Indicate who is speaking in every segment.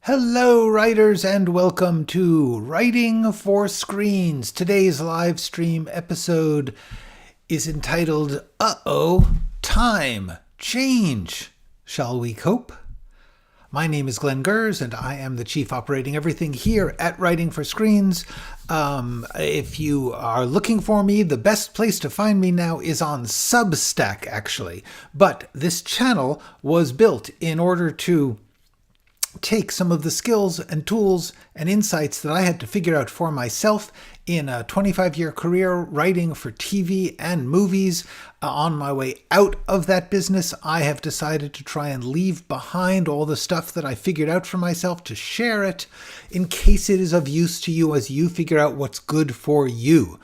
Speaker 1: Hello, writers, and welcome to Writing for Screens. Today's live stream episode is entitled, Uh-oh, Time, Change. Shall we cope? My name is Glenn Gers, and I am the Chief Operating Everything here at Writing for Screens. If you are looking for me, the best place to find me now is on Substack, actually. But this channel was built in order to take some of the skills and tools and insights that I had to figure out for myself in a 25-year career writing for TV and movies. On my way out of that business, I have decided to try and leave behind all the stuff that I figured out for myself to share it in case it is of use to you as you figure out what's good for you.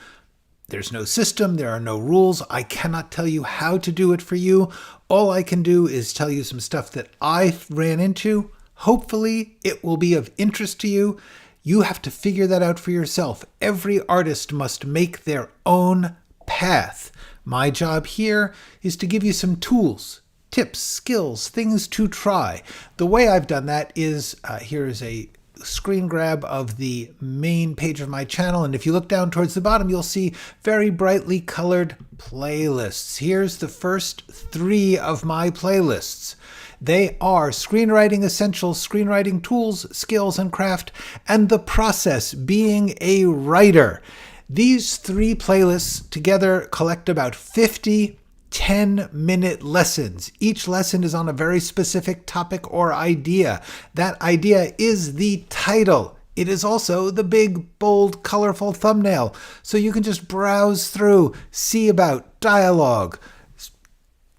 Speaker 1: There's no system, there are no rules. I cannot tell you how to do it for you. All I can do is tell you some stuff that I ran into. Hopefully, it will be of interest to you. You have to figure that out for yourself. Every artist must make their own path. My job here is to give you some tools, tips, skills, things to try. The way I've done that is, here is a screen grab of the main page of my channel. And if you look down towards the bottom, you'll see very brightly colored playlists. Here's the first 3 of my playlists. They are Screenwriting Essentials, Screenwriting Tools, Skills, and Craft, and The Process, Being a Writer. These 3 playlists together collect about 50 10-minute lessons. Each lesson is on a very specific topic or idea. That idea is the title. It is also the big, bold, colorful thumbnail. So you can just browse through, see about dialogue,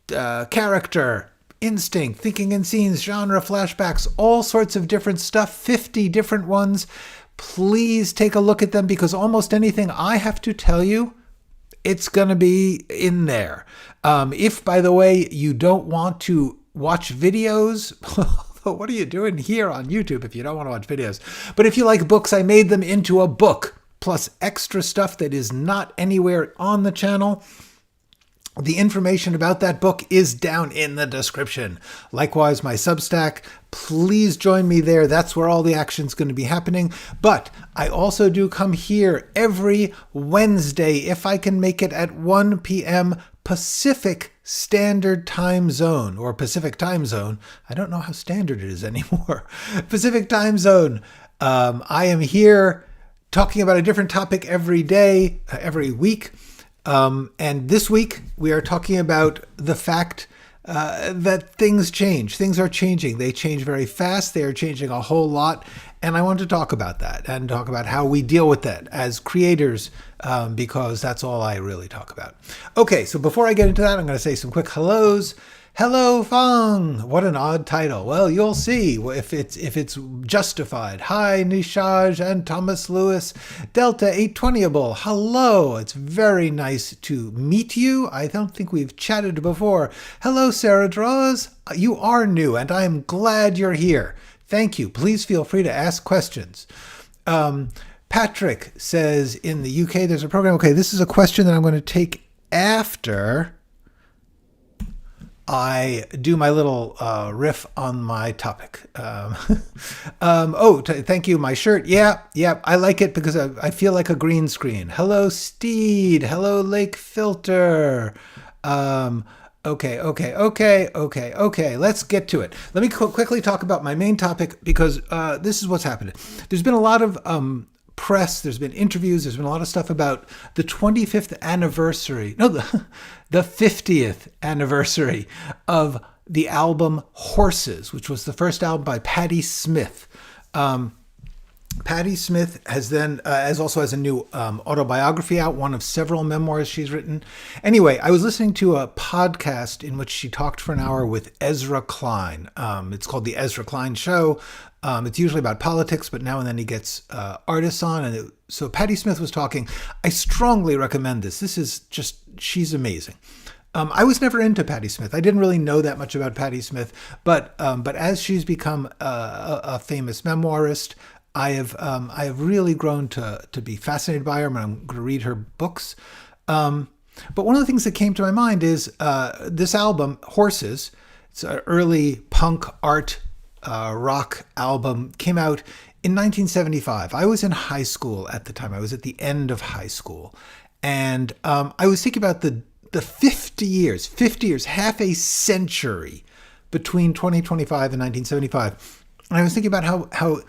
Speaker 1: character, instinct, thinking in scenes, genre, flashbacks, all sorts of different stuff, 50 different ones. Please take a look at them because almost anything I have to tell you, it's going to be in there. If, by the way, you don't want to watch videos, what are you doing here on YouTube if you don't want to watch videos? But if you like books, I made them into a book, plus extra stuff that is not anywhere on the channel. The information about that book is down in the description. Likewise, my Substack, please join me there. That's where all the action's going to be happening. But I also do come here every Wednesday, if I can make it at 1 p.m. Pacific Standard Time Zone, or Pacific Time Zone. I don't know how standard it is anymore. Pacific Time Zone. I am here talking about a different topic every day, every week. And this week, we are talking about the fact that things change. Things are changing. They change very fast. They are changing a whole lot. And I want to talk about that and talk about how we deal with that as creators, because that's all I really talk about. Okay, so before I get into that, I'm going to say some quick hellos. Hello, Fang. What an odd title. Well, you'll see if it's justified. Hi, Nishaj and Thomas Lewis. Delta 820able. Hello. It's very nice to meet you. I don't think we've chatted before. Hello, Sarah Draws. You are new, and I am glad you're here. Thank you. Please feel free to ask questions. Patrick says in the UK there's a program. Okay, this is a question that I'm going to take after I do my little riff on my topic. Thank you. My shirt. Yeah, I like it because I feel like a green screen. Hello, Steed. Hello, Lake Filter. Okay. Let's get to it. Let me quickly talk about my main topic because this is what's happening. There's been a lot of press, there's been interviews, there's been a lot of stuff about the 25th anniversary, the 50th anniversary of the album Horses, which was the first album by Patti Smith. Patti Smith also has a new autobiography out, one of several memoirs she's written. Anyway, I was listening to a podcast in which she talked for an hour with Ezra Klein. It's called the Ezra Klein Show. It's usually about politics, but now and then he gets artists on. So Patti Smith was talking. I strongly recommend this. She's amazing. I was never into Patti Smith. I didn't really know that much about Patti Smith, but as she's become a famous memoirist, I have really grown to be fascinated by her, and I'm going to read her books. But one of the things that came to my mind is this album, Horses. It's an early punk art rock album came out in 1975. I was in high school at the time. I was at the end of high school. And I was thinking about the 50 years, half a century between 2025 and 1975. And I was thinking about how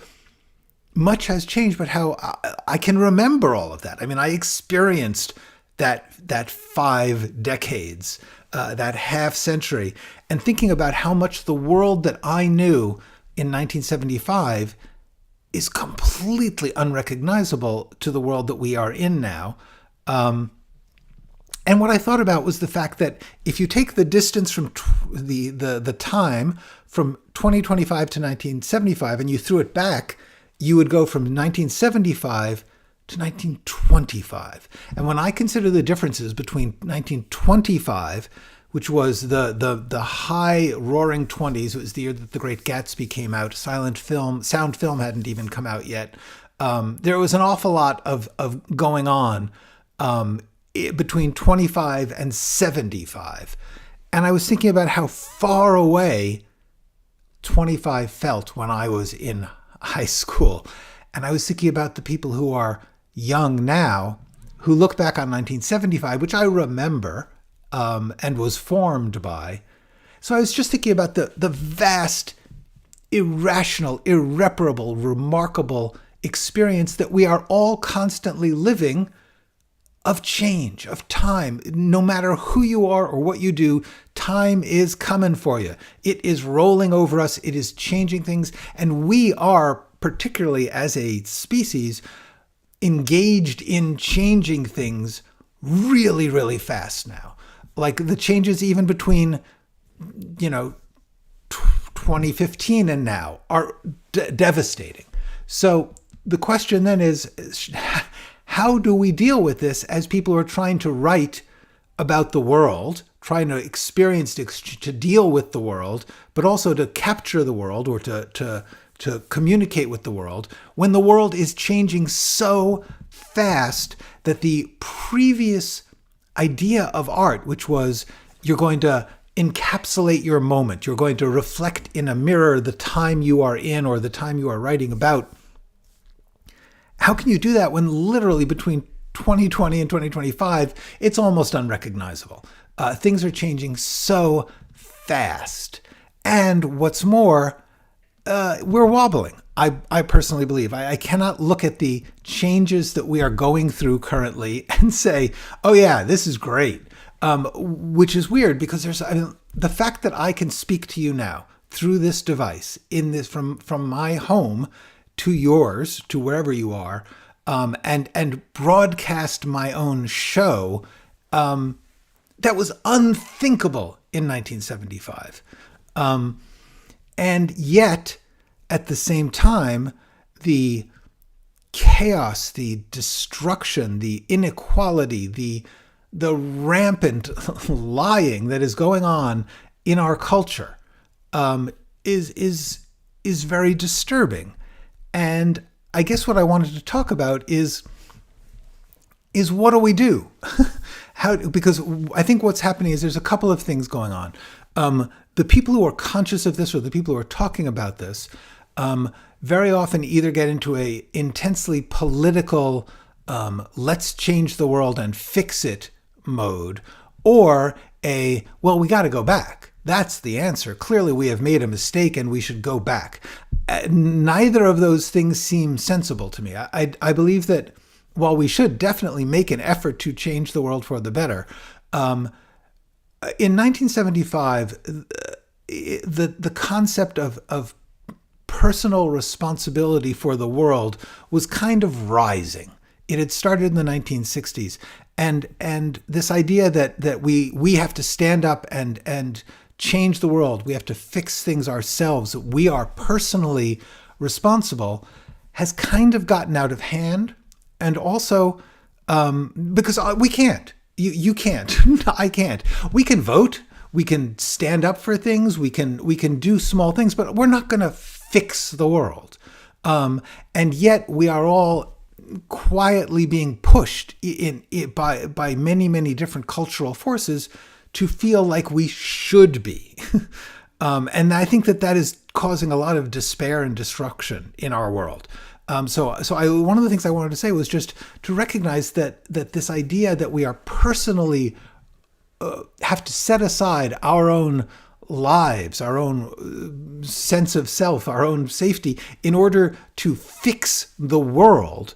Speaker 1: much has changed, but how I can remember all of that. I mean, I experienced that 5 decades, that half century, and thinking about how much the world that I knew in 1975 is completely unrecognizable to the world that we are in now. And what I thought about was the fact that if you take the distance from the time from 2025 to 1975 and you threw it back, you would go from 1975 to 1925. And when I consider the differences between 1925, which was the high roaring 20s, it was the year that The Great Gatsby came out, sound film hadn't even come out yet. There was an awful lot of going on between 25 and 75. And I was thinking about how far away 25 felt when I was in high school. And I was thinking about the people who are young now, who look back on 1975, which I remember and was formed by. So I was just thinking about the vast, irrational, irreparable, remarkable experience that we are all constantly living of change, of time. No matter who you are or what you do, time is coming for you. It is rolling over us. It is changing things. And we are, particularly as a species, engaged in changing things really, really fast now. Like the changes even between, 2015 and now are devastating. So the question then is, how do we deal with this as people are trying to write about the world, trying to experience, to deal with the world, but also to capture the world or to communicate with the world, when the world is changing so fast that the previous idea of art, which was you're going to encapsulate your moment, you're going to reflect in a mirror the time you are in or the time you are writing about. How can you do that when literally between 2020 and 2025, it's almost unrecognizable? Things are changing so fast. And what's more, we're wobbling. I personally believe. I cannot look at the changes that we are going through currently and say, oh yeah, this is great. Which is weird because the fact that I can speak to you now through this device, from my home to yours, to wherever you are, and broadcast my own show, that was unthinkable in 1975. And yet, at the same time, the chaos, the destruction, the inequality, the rampant lying that is going on in our culture is very disturbing. And I guess what I wanted to talk about is what do we do? Because I think what's happening is there's a couple of things going on. The people who are conscious of this or the people who are talking about this very often either get into a intensely political let's change the world and fix it mode, or well, we got to go back. That's the answer. Clearly we have made a mistake and we should go back. Neither of those things seem sensible to me. I believe that while we should definitely make an effort to change the world for the better, in 1975, the concept of personal responsibility for the world was kind of rising. It had started in the 1960s, and this idea that we have to stand up and change the world, we have to fix things ourselves, we are personally responsible, has kind of gotten out of hand. And also because we can't. You can't. I can't. We can vote. We can stand up for things. We can do small things, but we're not going to fix the world. And yet we are all quietly being pushed by many, many different cultural forces to feel like we should be. And I think that is causing a lot of despair and destruction in our world. One of the things I wanted to say was just to recognize that this idea that we are personally have to set aside our own lives, our own sense of self, our own safety in order to fix the world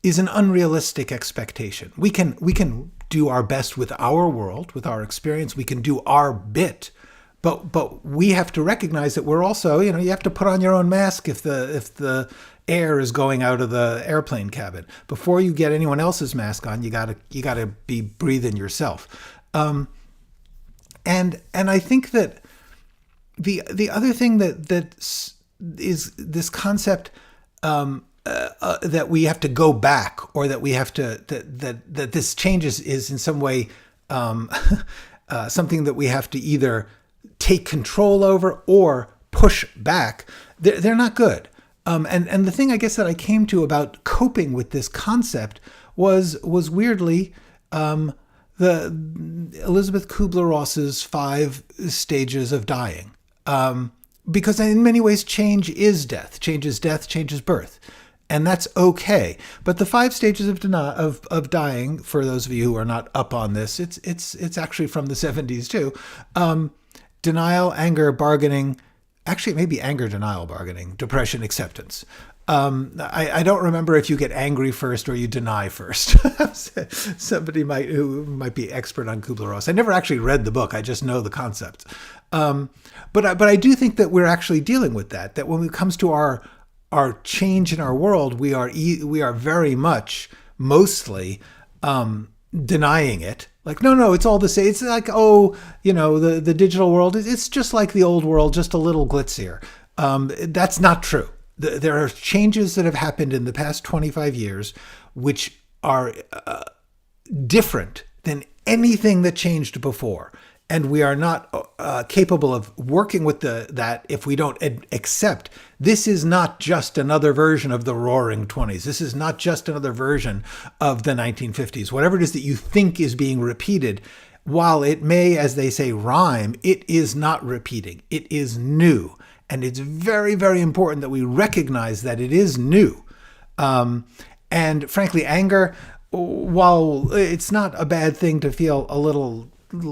Speaker 1: is an unrealistic expectation. We can do our best with our world, with our experience. We can do our bit. But we have to recognize that we're also, you have to put on your own mask if the air is going out of the airplane cabin. Before you get anyone else's mask on, you gotta be breathing yourself. And I think that the other thing that is this concept that we have to go back, or that we have to that this changes is in some way something that we have to either take control over or push back. They're not good. And the thing I guess that I came to about coping with this concept was weirdly the Elizabeth Kubler-Ross's 5 stages of dying. Because in many ways, change is death. Change is death, change is birth. And that's okay. But the 5 stages of dying, for those of you who are not up on this, it's actually from the 70s too. Denial, anger, bargaining, actually maybe anger, denial, bargaining, depression, acceptance. I don't remember if you get angry first or you deny first. Somebody who might be expert on Kubler-Ross. I never actually read the book. I just know the concept. But I do think that we're actually dealing with that when it comes to our change in our world, we are very much mostly denying it. Like, no, it's all the same. It's like, the digital world, it's just like the old world, just a little glitzier. That's not true. There are changes that have happened in the past 25 years, which are different than anything that changed before. And we are not capable of working with that if we don't accept this is not just another version of the Roaring 20s. This is not just another version of the 1950s. Whatever it is that you think is being repeated, while it may, as they say, rhyme, it is not repeating. It is new. And it's very, very important that we recognize that it is new. And frankly, anger, while it's not a bad thing to feel a little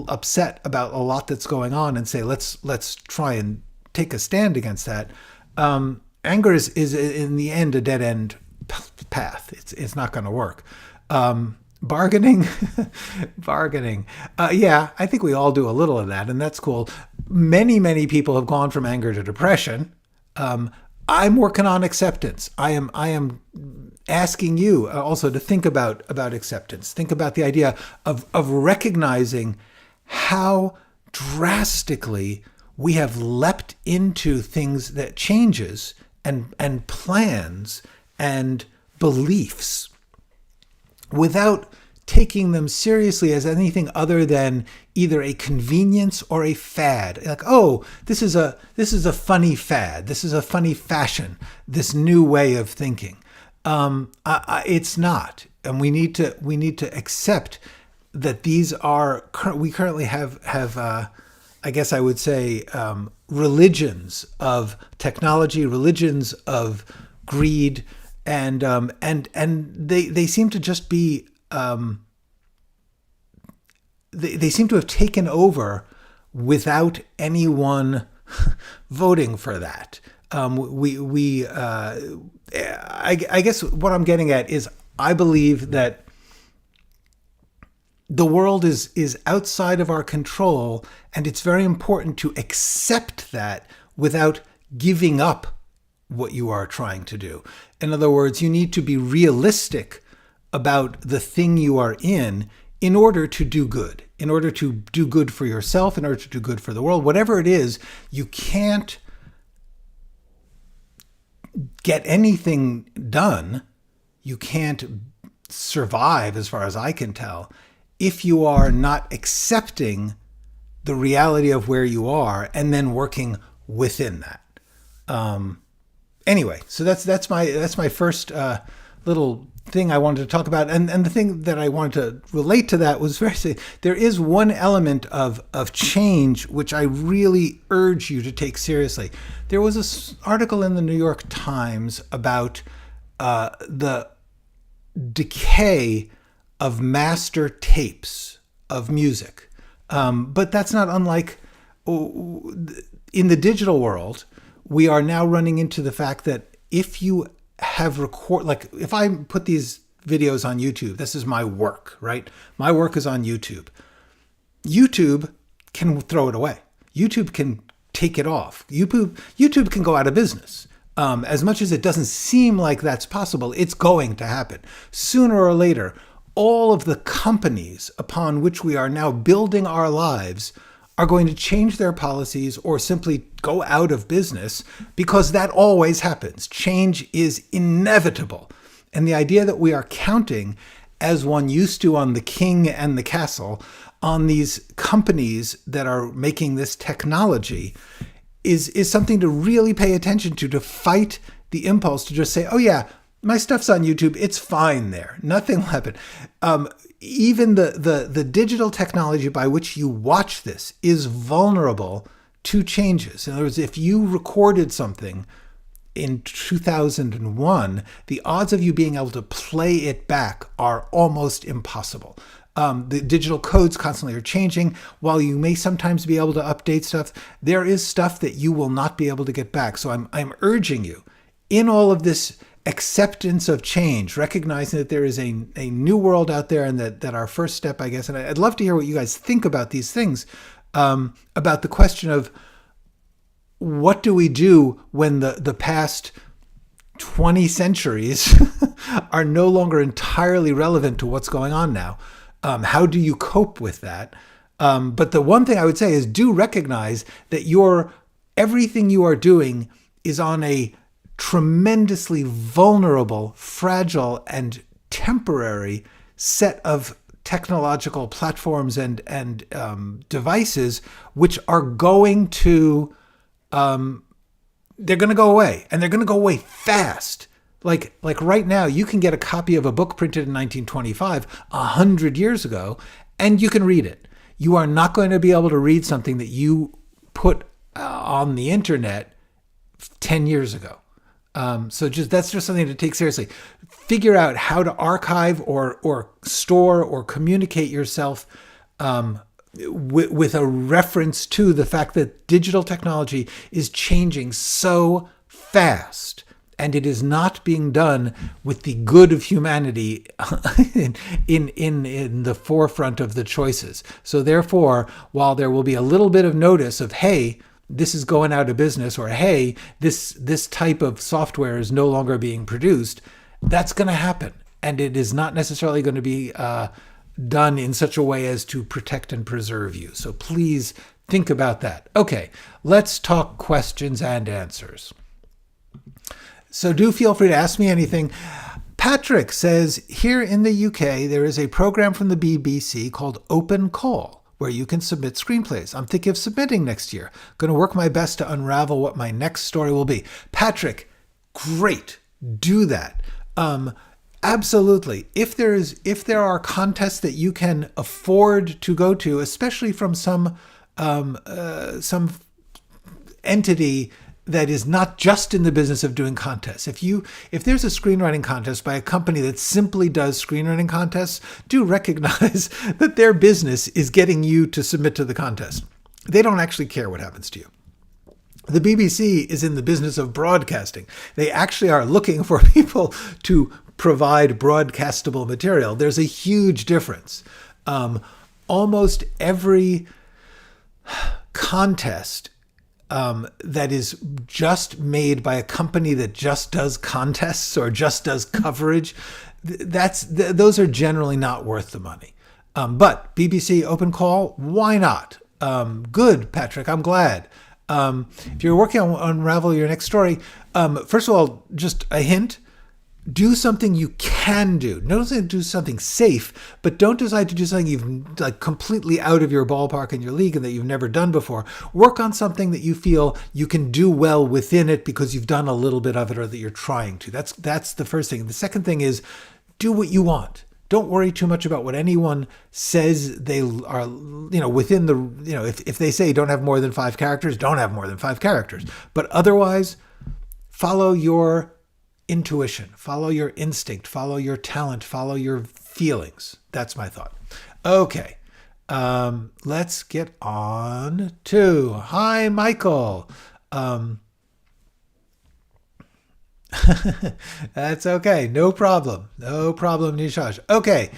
Speaker 1: upset about a lot that's going on and say, let's try and take a stand against that. Anger is in the end a dead end path. It's not going to work. Bargaining. Yeah, I think we all do a little of that, and that's cool. Many people have gone from anger to depression. I'm working on acceptance. I am asking you also to think about acceptance. Think about the idea of recognizing how drastically we have leapt into things that changes and plans and beliefs without taking them seriously as anything other than either a convenience or a fad. Like, oh, this is a funny fad. This is a funny fashion. This new way of thinking. It's not, and we need to accept that these are. We currently have I guess I would say religions of technology, religions of greed, and they seem to just be. They seem to have taken over without anyone voting for that. I guess what I'm getting at is I believe that the world is outside of our control, and it's very important to accept that without giving up what you are trying to do. In other words, you need to be realistic about the thing you are in order to do good, in order to do good for yourself, in order to do good for the world. Whatever it is, you can't get anything done. You can't survive, as far as I can tell, if you are not accepting the reality of where you are and then working within that. Anyway, so that's my first little thing I wanted to talk about, and the thing that I wanted to relate to that was there is one element of change which I really urge you to take seriously. There was this article in the New York Times about the decay of master tapes of music, but that's not unlike in the digital world. We are now running into the fact that if you have if I put these videos on YouTube, this is my work, right? My work is on YouTube. YouTube can throw it away. YouTube can take it off. YouTube can go out of business. As much as it doesn't seem like that's possible, it's going to happen. Sooner or later, all of the companies upon which we are now building our lives are going to change their policies or simply go out of business, because that always happens. Change is inevitable. And the idea that we are counting, as one used to on the king and the castle, on these companies that are making this technology is something to really pay attention to fight the impulse to just say, oh yeah, my stuff's on YouTube, it's fine there, nothing will happen. Even the digital technology by which you watch this is vulnerable to changes. In other words, if you recorded something in 2001, the odds of you being able to play it back are almost impossible. The digital codes constantly are changing. While you may sometimes be able to update stuff, there is stuff that you will not be able to get back. So I'm urging you, in all of this acceptance of change, recognizing that there is a new world out there, and that our first step, I guess, and I'd love to hear what you guys think about these things, about the question of what do we do when the past 20 centuries are no longer entirely relevant to what's going on now. How do you cope with that? But the one thing I would say is, do recognize that everything you are doing is on a tremendously vulnerable, fragile, and temporary set of technological platforms and devices, which are going to they're going to go away, and they're going to go away fast. Like right now, you can get a copy of a book printed in 1925, 100 years ago, and you can read it. You are not going to be able to read something that you put on the internet 10 years ago. So that's just something to take seriously. Figure out how to archive or store or communicate yourself with a reference to the fact that digital technology is changing so fast, and it is not being done with the good of humanity in the forefront of the choices. So therefore, while there will be a little bit of notice of, hey, this is going out of business, or hey, this type of software is no longer being produced, that's going to happen. And it is not necessarily going to be done in such a way as to protect and preserve you. So please think about that. Okay, let's talk questions and answers. So do feel free to ask me anything. Patrick says, here in the UK, there is a program from the BBC called Open Call, where you can submit screenplays. I'm thinking of submitting next year. Going to work my best to unravel what my next story will be. Patrick, great. Do that. Absolutely. If there are contests that you can afford to go to, especially from some entity that is not just in the business of doing contests. If there's a screenwriting contest by a company that simply does screenwriting contests, do recognize that their business is getting you to submit to the contest. They don't actually care what happens to you. The BBC is in the business of broadcasting. They actually are looking for people to provide broadcastable material. There's a huge difference. Almost every contest that is just made by a company that just does contests or just does coverage, those are generally not worth the money. But BBC Open Call, why not? Good, Patrick, I'm glad. If you're working on Unravel your next story, first of all, just a hint, do something you can do. Don't do something safe, but don't decide to do something you've like completely out of your ballpark in your league and that you've never done before. Work on something that you feel you can do well within it because you've done a little bit of it or that you're trying to. That's the first thing. The second thing is do what you want. Don't worry too much about what anyone says they are, within the, if they say don't have more than 5 characters, don't have more than 5 characters. But otherwise, follow your intuition, follow your instinct, follow your talent, follow your feelings. That's my thought. Okay. Let's get on to, hi, Michael. That's okay. No problem. No problem, Nishash. Okay.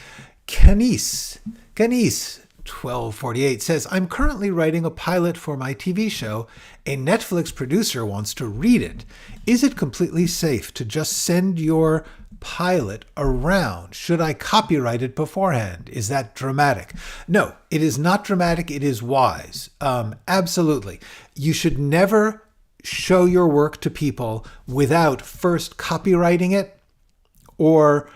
Speaker 1: Kanice 1248 says, I'm currently writing a pilot for my TV show. A Netflix producer wants to read it. Is it completely safe to just send your pilot around? Should I copyright it beforehand? Is that dramatic? No, it is not dramatic. It is wise. Absolutely. You should never show your work to people without first copywriting it or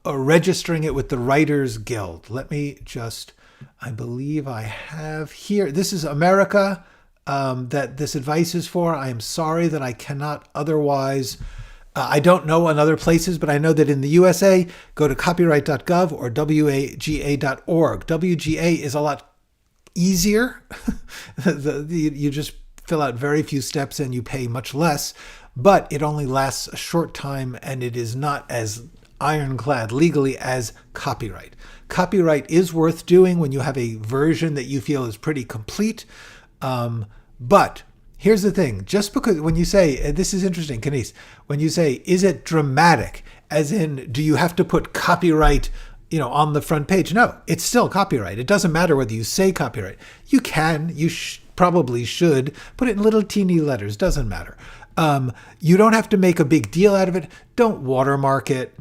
Speaker 1: registering it with the Writers Guild. Let me just, I believe I have here. This is America that this advice is for. I am sorry that I cannot otherwise. I don't know on other places, but I know that in the USA, go to copyright.gov or WGA.org. WGA is a lot easier. You just fill out very few steps and you pay much less, but it only lasts a short time and it is not as ironclad legally as copyright. Copyright is worth doing when you have a version that you feel is pretty complete. But here's the thing, just because when you say, this is interesting, Kanice, when you say, is it dramatic? As in, do you have to put copyright on the front page? No, it's still copyright. It doesn't matter whether you say copyright. You can, probably should put it in little teeny letters. Doesn't matter. You don't have to make a big deal out of it. Don't watermark it.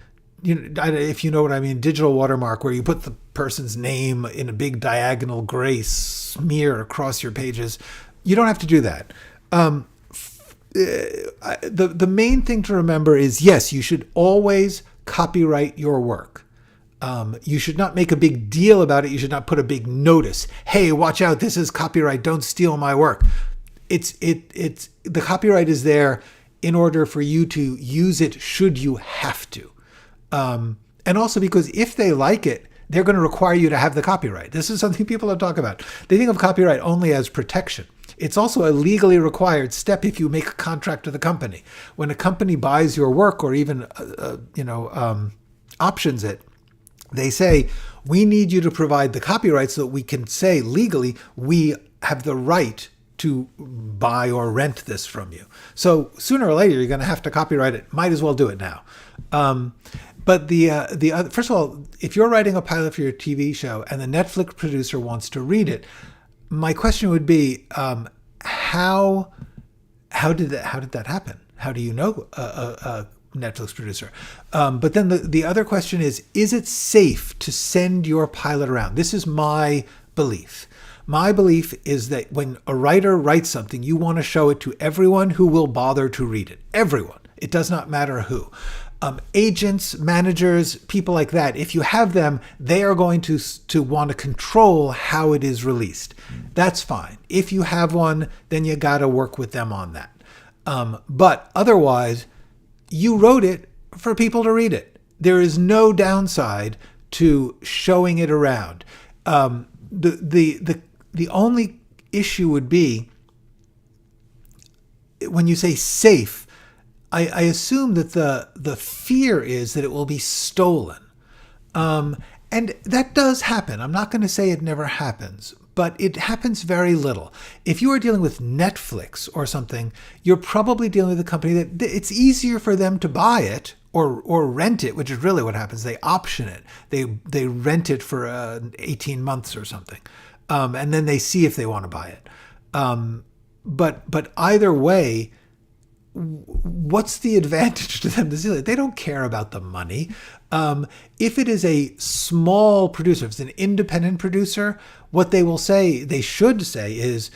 Speaker 1: If you know what I mean, digital watermark, where you put the person's name in a big diagonal gray smear across your pages. You don't have to do that. The main thing to remember is, yes, you should always copyright your work. You should not make a big deal about it. You should not put a big notice. Hey, watch out. This is copyright. Don't steal my work. It's the copyright is there in order for you to use it should you have to. And also because if they like it, they're going to require you to have the copyright. This is something people don't talk about. They think of copyright only as protection. It's also a legally required step if you make a contract with a company. When a company buys your work or even, options it, they say, we need you to provide the copyright so that we can say legally we have the right to buy or rent this from you. So sooner or later, you're going to have to copyright it. Might as well do it now. But the other, first of all, if you're writing a pilot for your TV show and the Netflix producer wants to read it, my question would be, how did that happen? How do you know a Netflix producer? But then the other question is it safe to send your pilot around? This is my belief. My belief is that when a writer writes something, you want to show it to everyone who will bother to read it. Everyone. It does not matter who. Agents, managers, people like that, if you have them, they are going to want to control how it is released. That's fine. If you have one, then you got to work with them on that. But otherwise, you wrote it for people to read it. There is no downside to showing it around. The only issue would be when you say safe, I assume that the fear is that it will be stolen. And that does happen. I'm not going to say it never happens, but it happens very little. If you are dealing with Netflix or something, you're probably dealing with a company that it's easier for them to buy it or rent it, which is really what happens. They option it. They rent it for 18 months or something. And then they see if they want to buy it. But either way, what's the advantage to them to steal it? They don't care about the money. If it is a small producer, if it's an independent producer, what they should say is,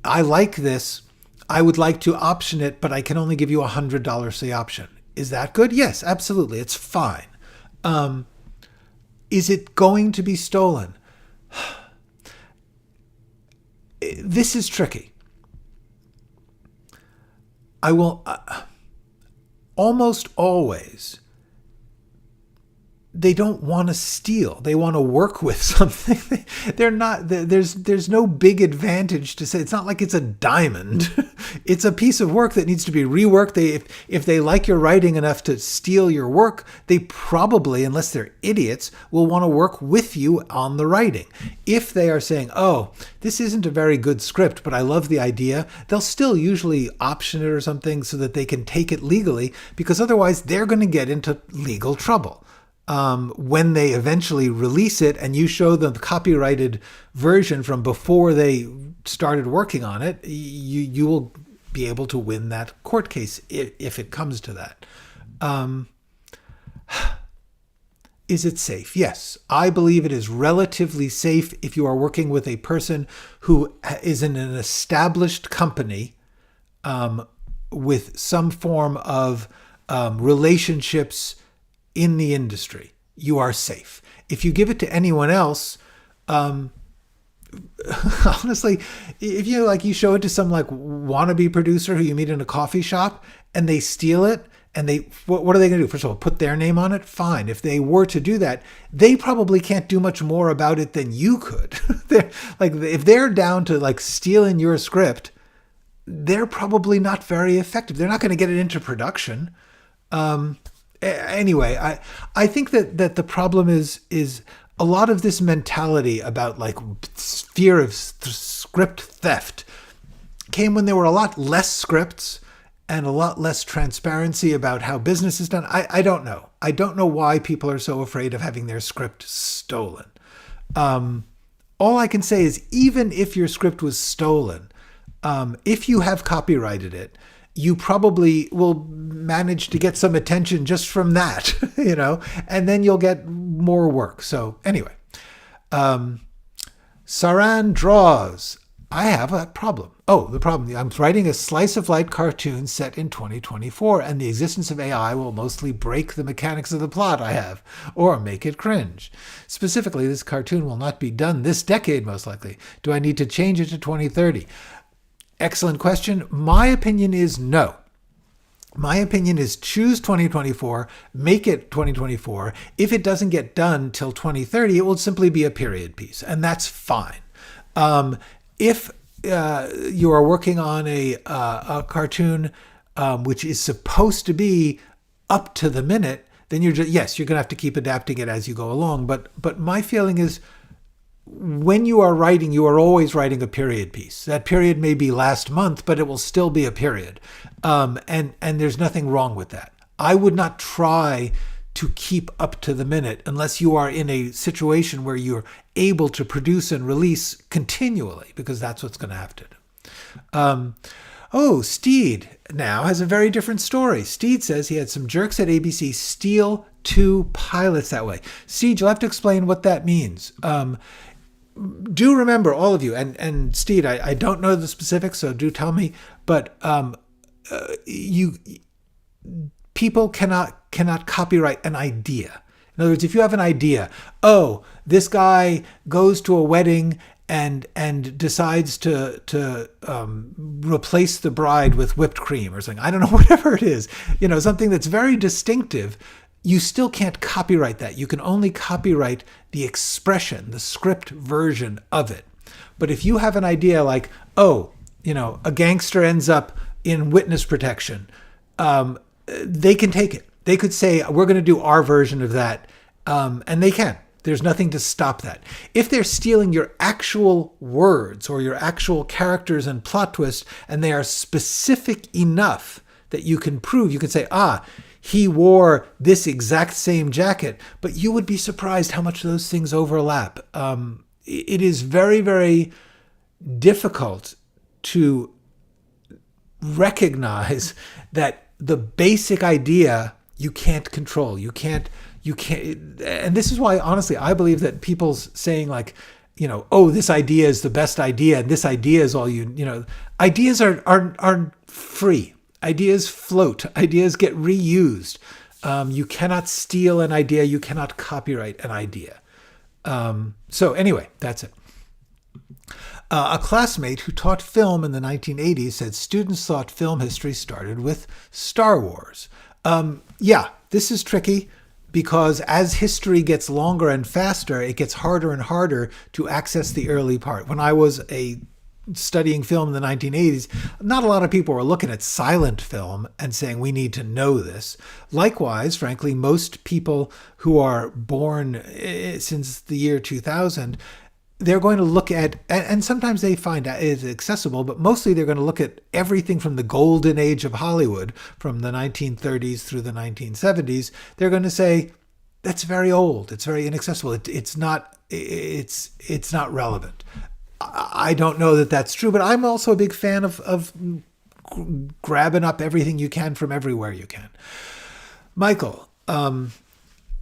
Speaker 1: I like this. I would like to option it, but I can only give you $100 for the option. Is that good? Yes, absolutely. It's fine. Is it going to be stolen? This is tricky. I will almost always, they don't want to steal. They want to work with something. They're not, there's no big advantage to say. It's not like it's a diamond. It's a piece of work that needs to be reworked. If they like your writing enough to steal your work, they probably, unless they're idiots, will want to work with you on the writing. If they are saying, oh, this isn't a very good script, but I love the idea, they'll still usually option it or something so that they can take it legally, because otherwise they're going to get into legal trouble. When they eventually release it and you show them the copyrighted version from before they started working on it, you will be able to win that court case if it comes to that. Is it safe? Yes, I believe it is relatively safe if you are working with a person who is in an established company with some form of relationships in the industry. You are safe. If you give it to anyone else, honestly, if you show it to some wannabe producer who you meet in a coffee shop and they steal it, and what are they going to do? First of all, put their name on it? Fine. If they were to do that, they probably can't do much more about it than you could. If they're down to stealing your script, they're probably not very effective. They're not going to get it into production. Anyway, I think that the problem is a lot of this mentality about fear of script theft came when there were a lot less scripts and a lot less transparency about how business is done. I don't know. I don't know why people are so afraid of having their script stolen. All I can say is, even if your script was stolen, if you have copyrighted it, you probably will manage to get some attention just from that, and then you'll get more work. So anyway, Saran draws. I have a problem. Oh, the problem. I'm writing a slice of life cartoon set in 2024, and the existence of AI will mostly break the mechanics of the plot I have, or make it cringe. Specifically, this cartoon will not be done this decade, most likely. Do I need to change it to 2030? Excellent question. My opinion is no. My opinion is choose 2024, make it 2024. If it doesn't get done till 2030, it will simply be a period piece, and that's fine. If you are working on a cartoon which is supposed to be up to the minute, then you're going to have to keep adapting it as you go along. But my feeling is, when you are writing, you are always writing a period piece. That period may be last month, but it will still be a period. And there's nothing wrong with that. I would not try to keep up to the minute unless you are in a situation where you're able to produce and release continually, because that's what's going to have to do. Steed now has a very different story. Steed says he had some jerks at ABC steal 2 pilots that way. Steed, you'll have to explain what that means. Do remember, all of you, and Steed, I don't know the specifics, so do tell me, but people cannot copyright an idea. In other words, if you have an idea, this guy goes to a wedding and decides to replace the bride with whipped cream or something, I don't know, whatever it is, something that's very distinctive, you still can't copyright that. You can only copyright the expression, the script version of it. But if you have an idea like, a gangster ends up in witness protection, they can take it. They could say, we're going to do our version of that, and they can. There's nothing to stop that. If they're stealing your actual words or your actual characters and plot twists, and they are specific enough that you can prove, you can say, he wore this exact same jacket, but you would be surprised how much those things overlap. It is very, very difficult to recognize that the basic idea you can't control. You can't, and this is why, honestly, I believe that people's saying this idea is the best idea and this idea is all ideas are free. Ideas float. Ideas get reused. You cannot steal an idea. You cannot copyright an idea. So anyway, that's it. A classmate who taught film in the 1980s said students thought film history started with Star Wars. Yeah, this is tricky because as history gets longer and faster, it gets harder and harder to access the early part. When I was studying film in the 1980s, not a lot of people were looking at silent film and saying, we need to know this. Likewise, frankly, most people who are born since the year 2000, they're going to look at, and sometimes they find it's accessible, but mostly they're going to look at everything from the golden age of Hollywood, from the 1930s through the 1970s. They're going to say, that's very old. It's very inaccessible. It's not relevant. I don't know that that's true, but I'm also a big fan of grabbing up everything you can from everywhere you can. Michael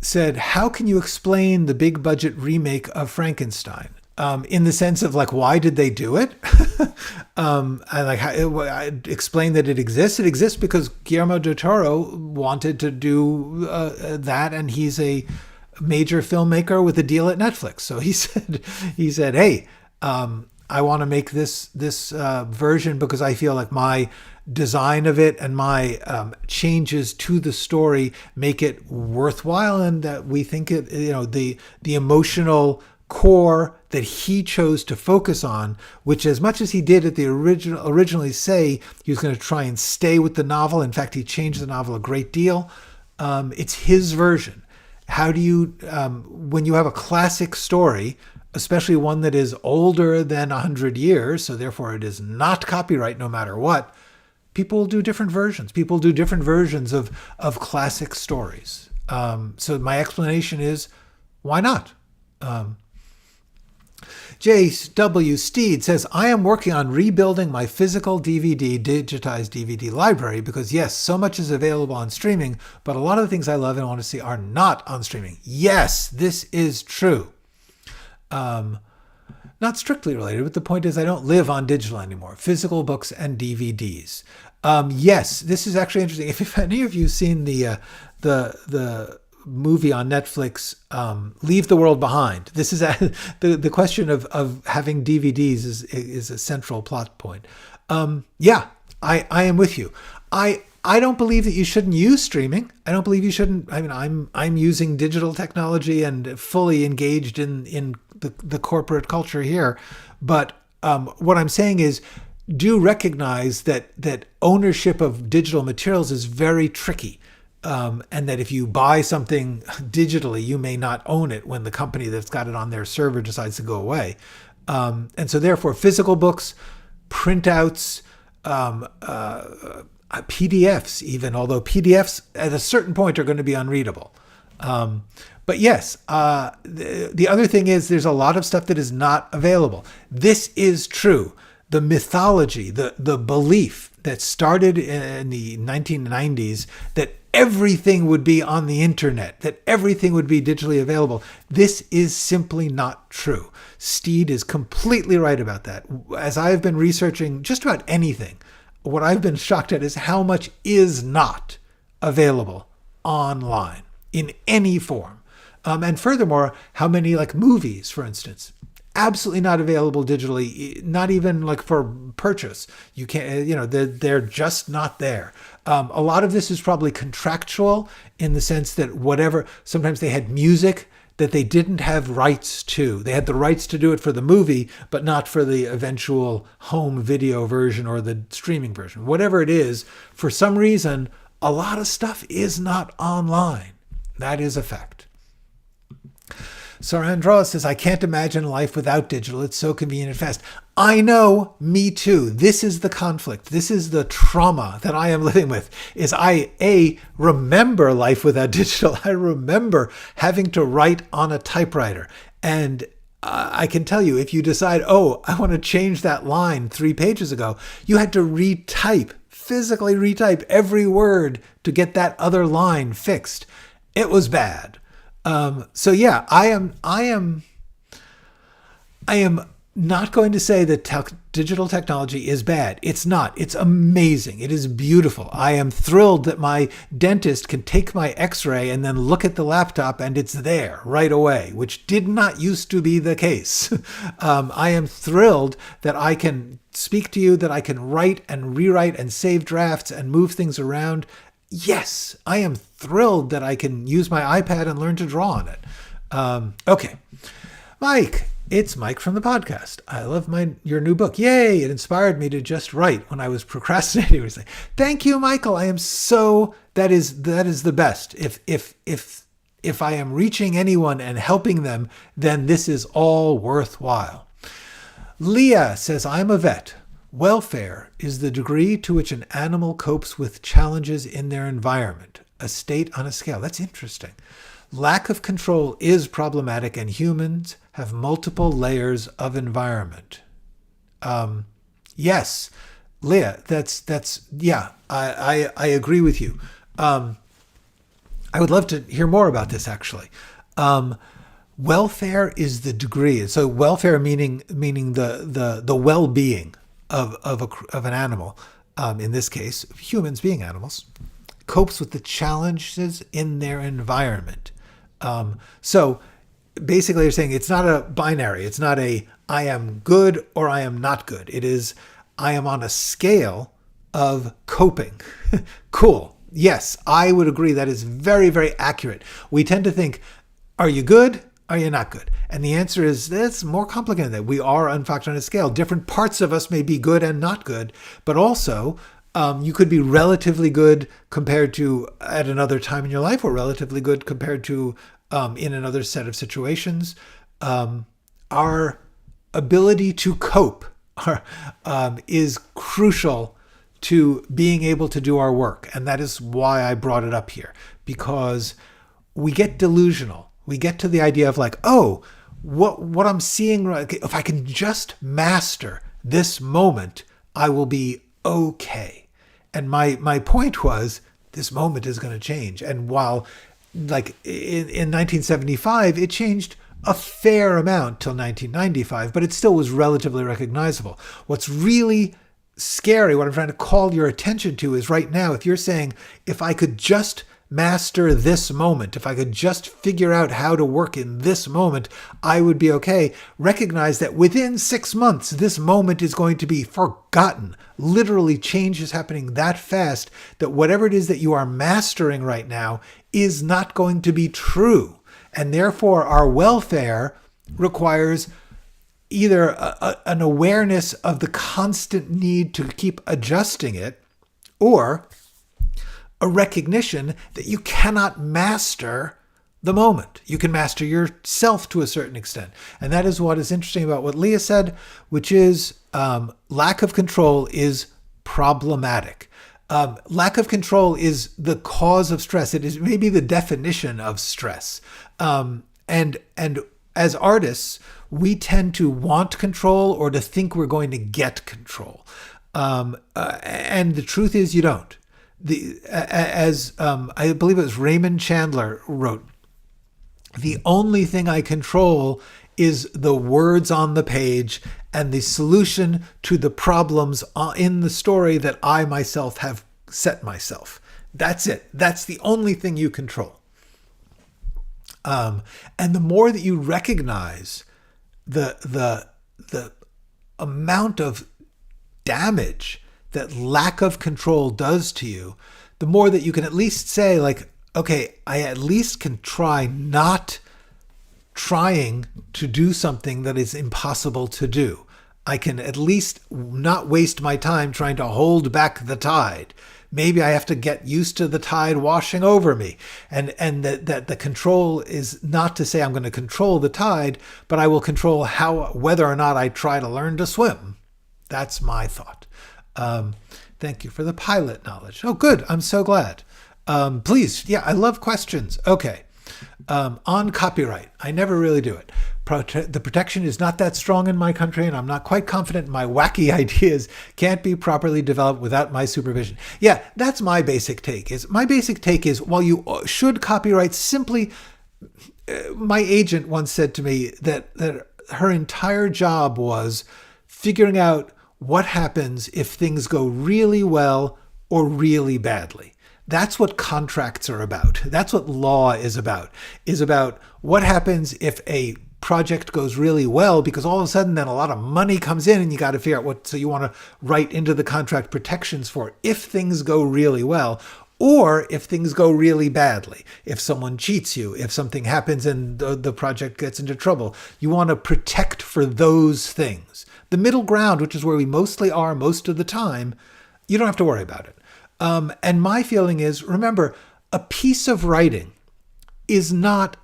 Speaker 1: said, how can you explain the big budget remake of Frankenstein? In the sense of like, why did they do it? I explain that it exists. It exists because Guillermo del Toro wanted to do that, and he's a major filmmaker with a deal at Netflix. So he said, hey, I want to make this version because I feel like my design of it and my changes to the story make it worthwhile, and that we think it, the emotional core that he chose to focus on, which as much as he did at the originally say he was going to try and stay with the novel. In fact, he changed the novel a great deal. It's his version. How do you, when you have a classic story, especially one that is older than 100 years, so therefore it is not copyright no matter what, people do different versions. People do different versions of classic stories. So my explanation is, why not? J.W. Steed says, I am working on rebuilding my physical digitized DVD library because, yes, so much is available on streaming, but a lot of the things I love and want to see are not on streaming. Yes, this is true. Not strictly related, but the point is I don't live on digital anymore. Physical books and DVDs. Yes, this is actually interesting. If any of you have seen the movie on Netflix, Leave the World Behind. This is the question of having DVDs is a central plot point. Yeah, I am with you. I don't believe that you shouldn't use streaming. I don't believe you shouldn't. I mean, I'm using digital technology and fully engaged in the corporate culture here. But what I'm saying is, do recognize that ownership of digital materials is very tricky. And that if you buy something digitally, you may not own it when the company that's got it on their server decides to go away. And so therefore, physical books, printouts, PDFs even, although PDFs at a certain point are going to be unreadable. But yes, the other thing is there's a lot of stuff that is not available. This is true. The mythology, the belief that started in the 1990s that everything would be on the internet, that everything would be digitally available. This is simply not true. Steed is completely right about that. As I've been researching just about anything, what I've been shocked at is how much is not available online in any form. And furthermore, how many like movies, for instance, absolutely not available digitally, not even like for purchase. You can't, they're just not there. A lot of this is probably contractual in the sense that sometimes they had music that they didn't have rights to. They had the rights to do it for the movie, but not for the eventual home video version or the streaming version. Whatever it is, for some reason, a lot of stuff is not online. That is a fact. Sarandra says, I can't imagine life without digital. It's so convenient and fast. I know, me too. This is the conflict. This is the trauma that I am living with, is I remember life without digital. I remember having to write on a typewriter. And I can tell you, if you decide, I want to change that line 3 pages ago, you had to physically retype every word to get that other line fixed. It was bad. So yeah, I am not going to say that digital technology is bad. It's not. It's amazing. It is beautiful. I am thrilled that my dentist can take my x-ray and then look at the laptop and it's there right away, which did not used to be the case. I am thrilled that I can speak to you, that I can write and rewrite and save drafts and move things around. Yes, I am thrilled that I can use my iPad and learn to draw on it. Okay. Mike. It's Mike from the podcast. I love your new book. Yay! It inspired me to just write when I was procrastinating. Thank you, Michael. I am so that is the best. If I am reaching anyone and helping them, then this is all worthwhile. Leah says, I'm a vet. Welfare is the degree to which an animal copes with challenges in their environment, a state on a scale. That's interesting. Lack of control is problematic, and humans have multiple layers of environment. Yes, Leah, I agree with you. I would love to hear more about this, actually. Welfare is the degree. So welfare meaning the well-being of an animal, in this case, humans being animals, copes with the challenges in their environment. So basically you're saying it's not a binary. It's not a I am good or I am not good. It is I am on a scale of coping. Cool. Yes, I would agree. That is very, very accurate. We tend to think, are you good? Are you not good? And the answer is that's more complicated than that. We are, in fact, on a scale. Different parts of us may be good and not good, but also you could be relatively good compared to at another time in your life, or relatively good compared to in another set of situations. Our ability to cope is crucial to being able to do our work. And that is why I brought it up here, because we get delusional. We get to the idea of like, oh, what I'm seeing, if I can just master this moment, I will be okay. And my point was, this moment is going to change. And while like in 1975, it changed a fair amount till 1995, but it still was relatively recognizable. What's really scary, what I'm trying to call your attention to is right now, if you're saying, if I could just master this moment, if I could just figure out how to work in this moment, I would be okay. Recognize that within 6 months, this moment is going to be forgotten. Literally, change is happening that fast that whatever it is that you are mastering right now is not going to be true. And therefore, our welfare requires either an awareness of the constant need to keep adjusting it, or a recognition that you cannot master the moment. You can master yourself to a certain extent. And that is what is interesting about what Leah said, which is lack of control is problematic. Lack of control is the cause of stress. It is maybe the definition of stress. And as artists, we tend to want control or to think we're going to get control. And the truth is you don't. I believe it was Raymond Chandler wrote, the only thing I control is the words on the page and the solution to the problems in the story that I myself have set myself. That's it. That's the only thing you control. And the more that you recognize the amount of damage that lack of control does to you, the more that you can at least say, like, okay, I at least can try not trying to do something that is impossible to do. I can at least not waste my time trying to hold back the tide. Maybe I have to get used to the tide washing over me. And that the control is not to say I'm going to control the tide, but I will control whether or not I try to learn to swim. That's my thought. Thank you for the pilot knowledge. Oh, good. I'm so glad. Please. Yeah, I love questions. Okay. On copyright. I never really do it. The protection is not that strong in my country, and I'm not quite confident my wacky ideas can't be properly developed without my supervision. Yeah, that's my basic take. My basic take is while you should copyright simply, my agent once said to me that her entire job was figuring out what happens if things go really well or really badly. That's what contracts are about. That's what law is about what happens if a project goes really well, because all of a sudden then a lot of money comes in and you got to figure out so you want to write into the contract protections for if things go really well or if things go really badly. If someone cheats you, if something happens and the project gets into trouble, you want to protect for those things. The middle ground, which is where we mostly are most of the time, you don't have to worry about it. And my feeling is, remember, a piece of writing is not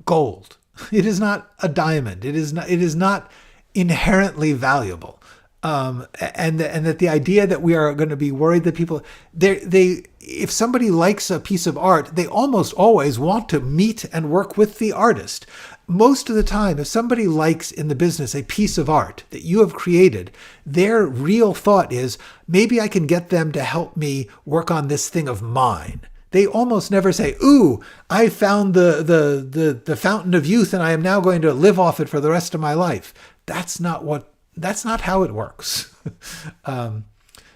Speaker 1: gold. It is not a diamond. It is not inherently valuable. And that the idea that we are going to be worried that people, if somebody likes a piece of art, they almost always want to meet and work with the artist. Most of the time, if somebody likes in the business a piece of art that you have created, their real thought is, maybe I can get them to help me work on this thing of mine. They almost never say, ooh, I found the fountain of youth and I am now going to live off it for the rest of my life. That's not how it works.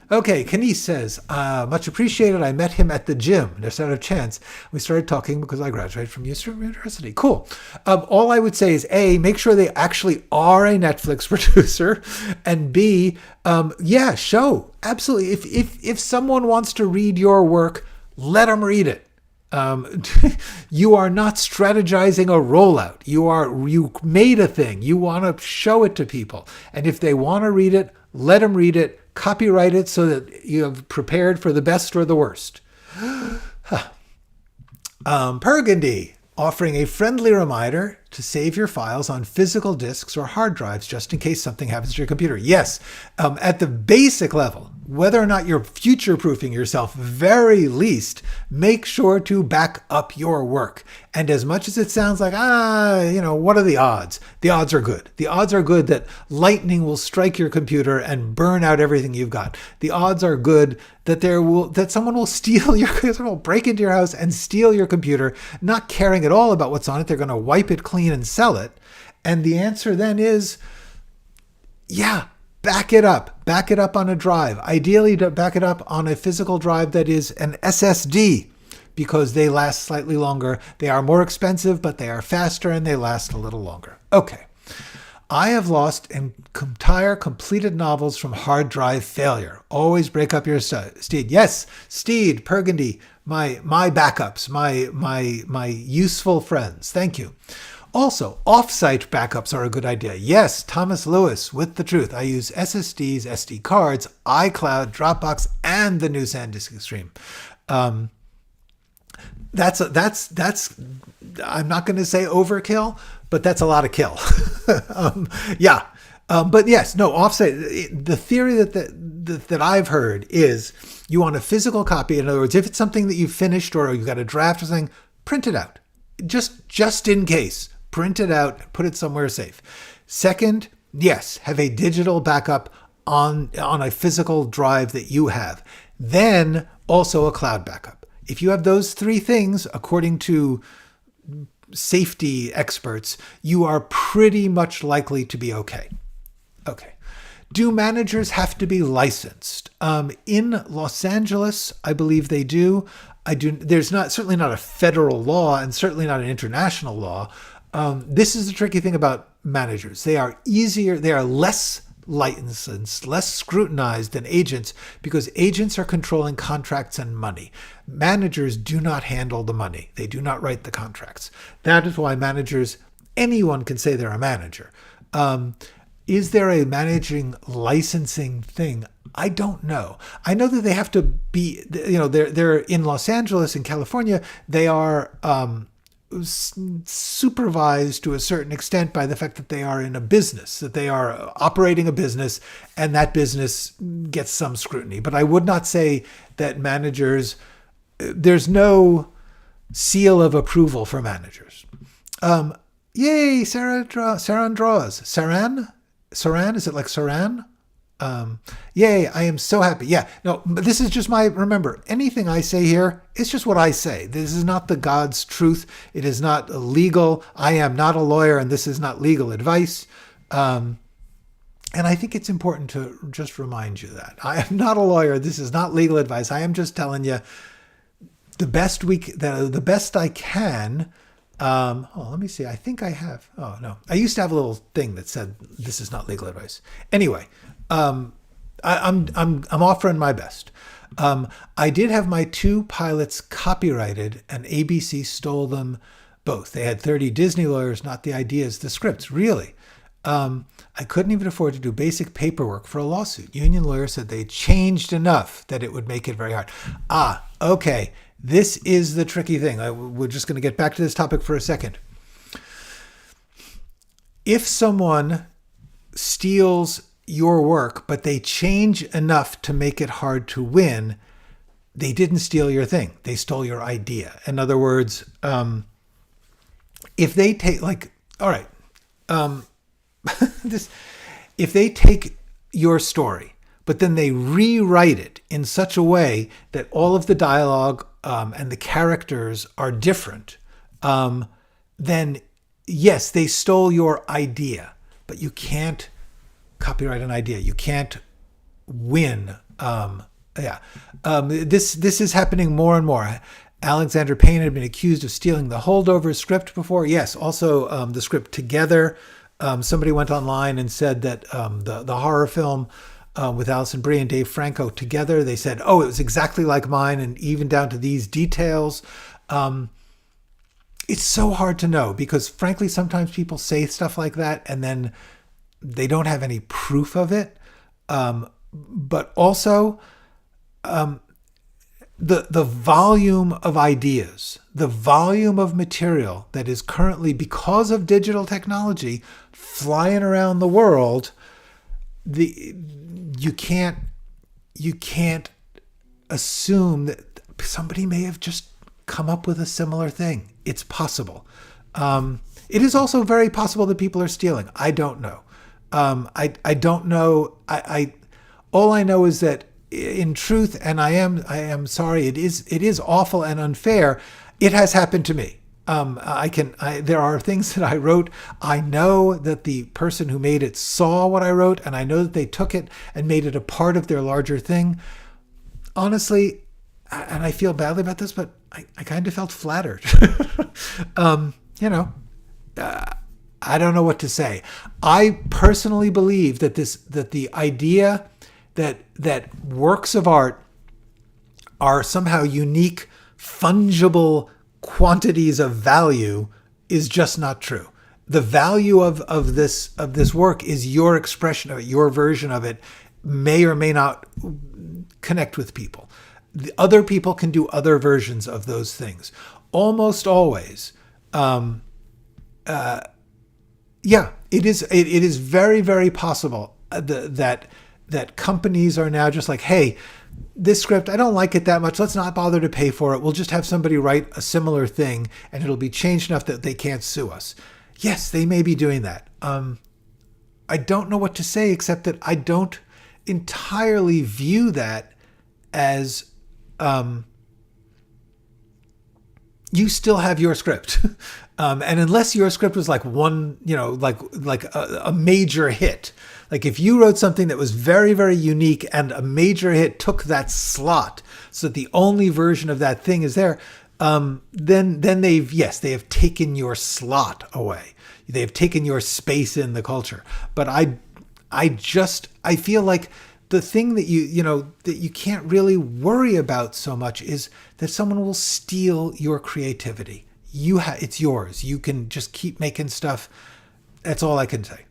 Speaker 1: Okay, Kenise says, much appreciated. I met him at the gym. Just out of chance, we started talking because I graduated from university. Cool. All I would say is, A, make sure they actually are a Netflix producer. And B, yeah, show. Absolutely. If someone wants to read your work, let them read it. You are not strategizing a rollout. You made a thing. You want to show it to people. And if they want to read it, let them read it. Copyright it so that you have prepared for the best or the worst. Burgundy, offering a friendly reminder to save your files on physical disks or hard drives just in case something happens to your computer. Yes, at the basic level, whether or not you're future-proofing yourself, very least, make sure to back up your work. And as much as it sounds like, what are the odds? The odds are good. The odds are good that lightning will strike your computer and burn out everything you've got. The odds are good that someone will someone will break into your house and steal your computer, not caring at all about what's on it. They're going to wipe it clean and sell it. And the answer then is, yeah, back it up. Back it up on a drive. Ideally, back it up on a physical drive that is an SSD, because they last slightly longer. They are more expensive, but they are faster and they last a little longer. Okay. I have lost entire completed novels from hard drive failure. Always break up your Steed. Yes, Steed, Burgundy, my backups, my useful friends. Thank you. Also, off-site backups are a good idea. Yes, Thomas Lewis with the truth. I use SSDs, SD cards, iCloud, Dropbox, and the new SanDisk Extreme. That's I'm not going to say overkill, but that's a lot of kill. But yes, no, offsite. The theory that I've heard is you want a physical copy. In other words, if it's something that you've finished or you've got a draft or something, print it out. Just in case. Print it out, put it somewhere safe. Second, yes, have a digital backup on a physical drive that you have. Then also a cloud backup. If you have those three things, according to safety experts, you are pretty much likely to be okay. Okay. Do managers have to be licensed? In Los Angeles, I believe they do. There's certainly not a federal law and certainly not an international law. This is the tricky thing about managers. They are less licensed, less scrutinized than agents, because agents are controlling contracts and money. Managers do not handle the money. They do not write the contracts. That is why anyone can say they're a manager. Is there a managing licensing thing? I don't know. I know that they have to be, they're in Los Angeles, in California, they are supervised to a certain extent by the fact that they are in a business, that they are operating a business, and that business gets some scrutiny. But I would not say that managers, there's no seal of approval for managers. Yay, Saran draws. Saran? Is it like Saran? Yay, I am so happy. Yeah, no, but this is just remember, anything I say here, it's just what I say. This is not the God's truth. It is not legal. I am not a lawyer, and this is not legal advice. And I think it's important to just remind you that. I am not a lawyer. This is not legal advice. I am just telling you the best I can. Let me see. I think I have. Oh, no. I used to have a little thing that said, this is not legal advice. Anyway, I'm offering my best. I did have my 2 pilots copyrighted, and ABC stole them both. They had 30 Disney lawyers, not the ideas, the scripts. Really. I couldn't even afford to do basic paperwork for a lawsuit. Union lawyers said they changed enough that it would make it very hard. Okay. This is the tricky thing. We're just going to get back to this topic for a second. If someone steals your work, but they change enough to make it hard to win, they didn't steal your thing. They stole your idea. In other words, if they take, all right, if they take your story, but then they rewrite it in such a way that all of the dialogue and the characters are different, then yes, they stole your idea, but you can't copyright an idea. You can't win. This is happening more and more. Alexander Payne had been accused of stealing the Holdover script before. Yes, also the script Together. Somebody went online and said that the horror film with Alison Brie and Dave Franco Together, they said, oh, it was exactly like mine, and even down to these details. It's so hard to know because, frankly, sometimes people say stuff like that and then they don't have any proof of it. But also, the volume of ideas, the volume of material that is currently, because of digital technology, flying around the world, you can't assume that somebody may have just come up with a similar thing. It's possible. It is also very possible that people are stealing. I don't know. I don't know. All I know is that, in truth, and I am sorry, it is awful and unfair. It has happened to me. There are things that I wrote. I know that the person who made it saw what I wrote, and I know that they took it and made it a part of their larger thing. Honestly, and I feel badly about this, but I kind of felt flattered. I don't know what to say. I personally believe that the idea that works of art are somehow unique, fungible quantities of value is just not true. The value of this work is your expression of it, your version of it may or may not connect with people. The other people can do other versions of those things. Almost always. It is very, very possible that companies are now just like, hey, this script, I don't like it that much. Let's not bother to pay for it. We'll just have somebody write a similar thing and it'll be changed enough that they can't sue us. Yes, they may be doing that. I don't know what to say except that I don't entirely view that as you still have your script. And unless your script was like one, like a major hit, like if you wrote something that was very, very unique and a major hit took that slot so that the only version of that thing is there, then they have taken your slot away. They have taken your space in the culture. But I feel like the thing that you can't really worry about so much is that someone will steal your creativity. It's yours. You can just keep making stuff. That's all I can say.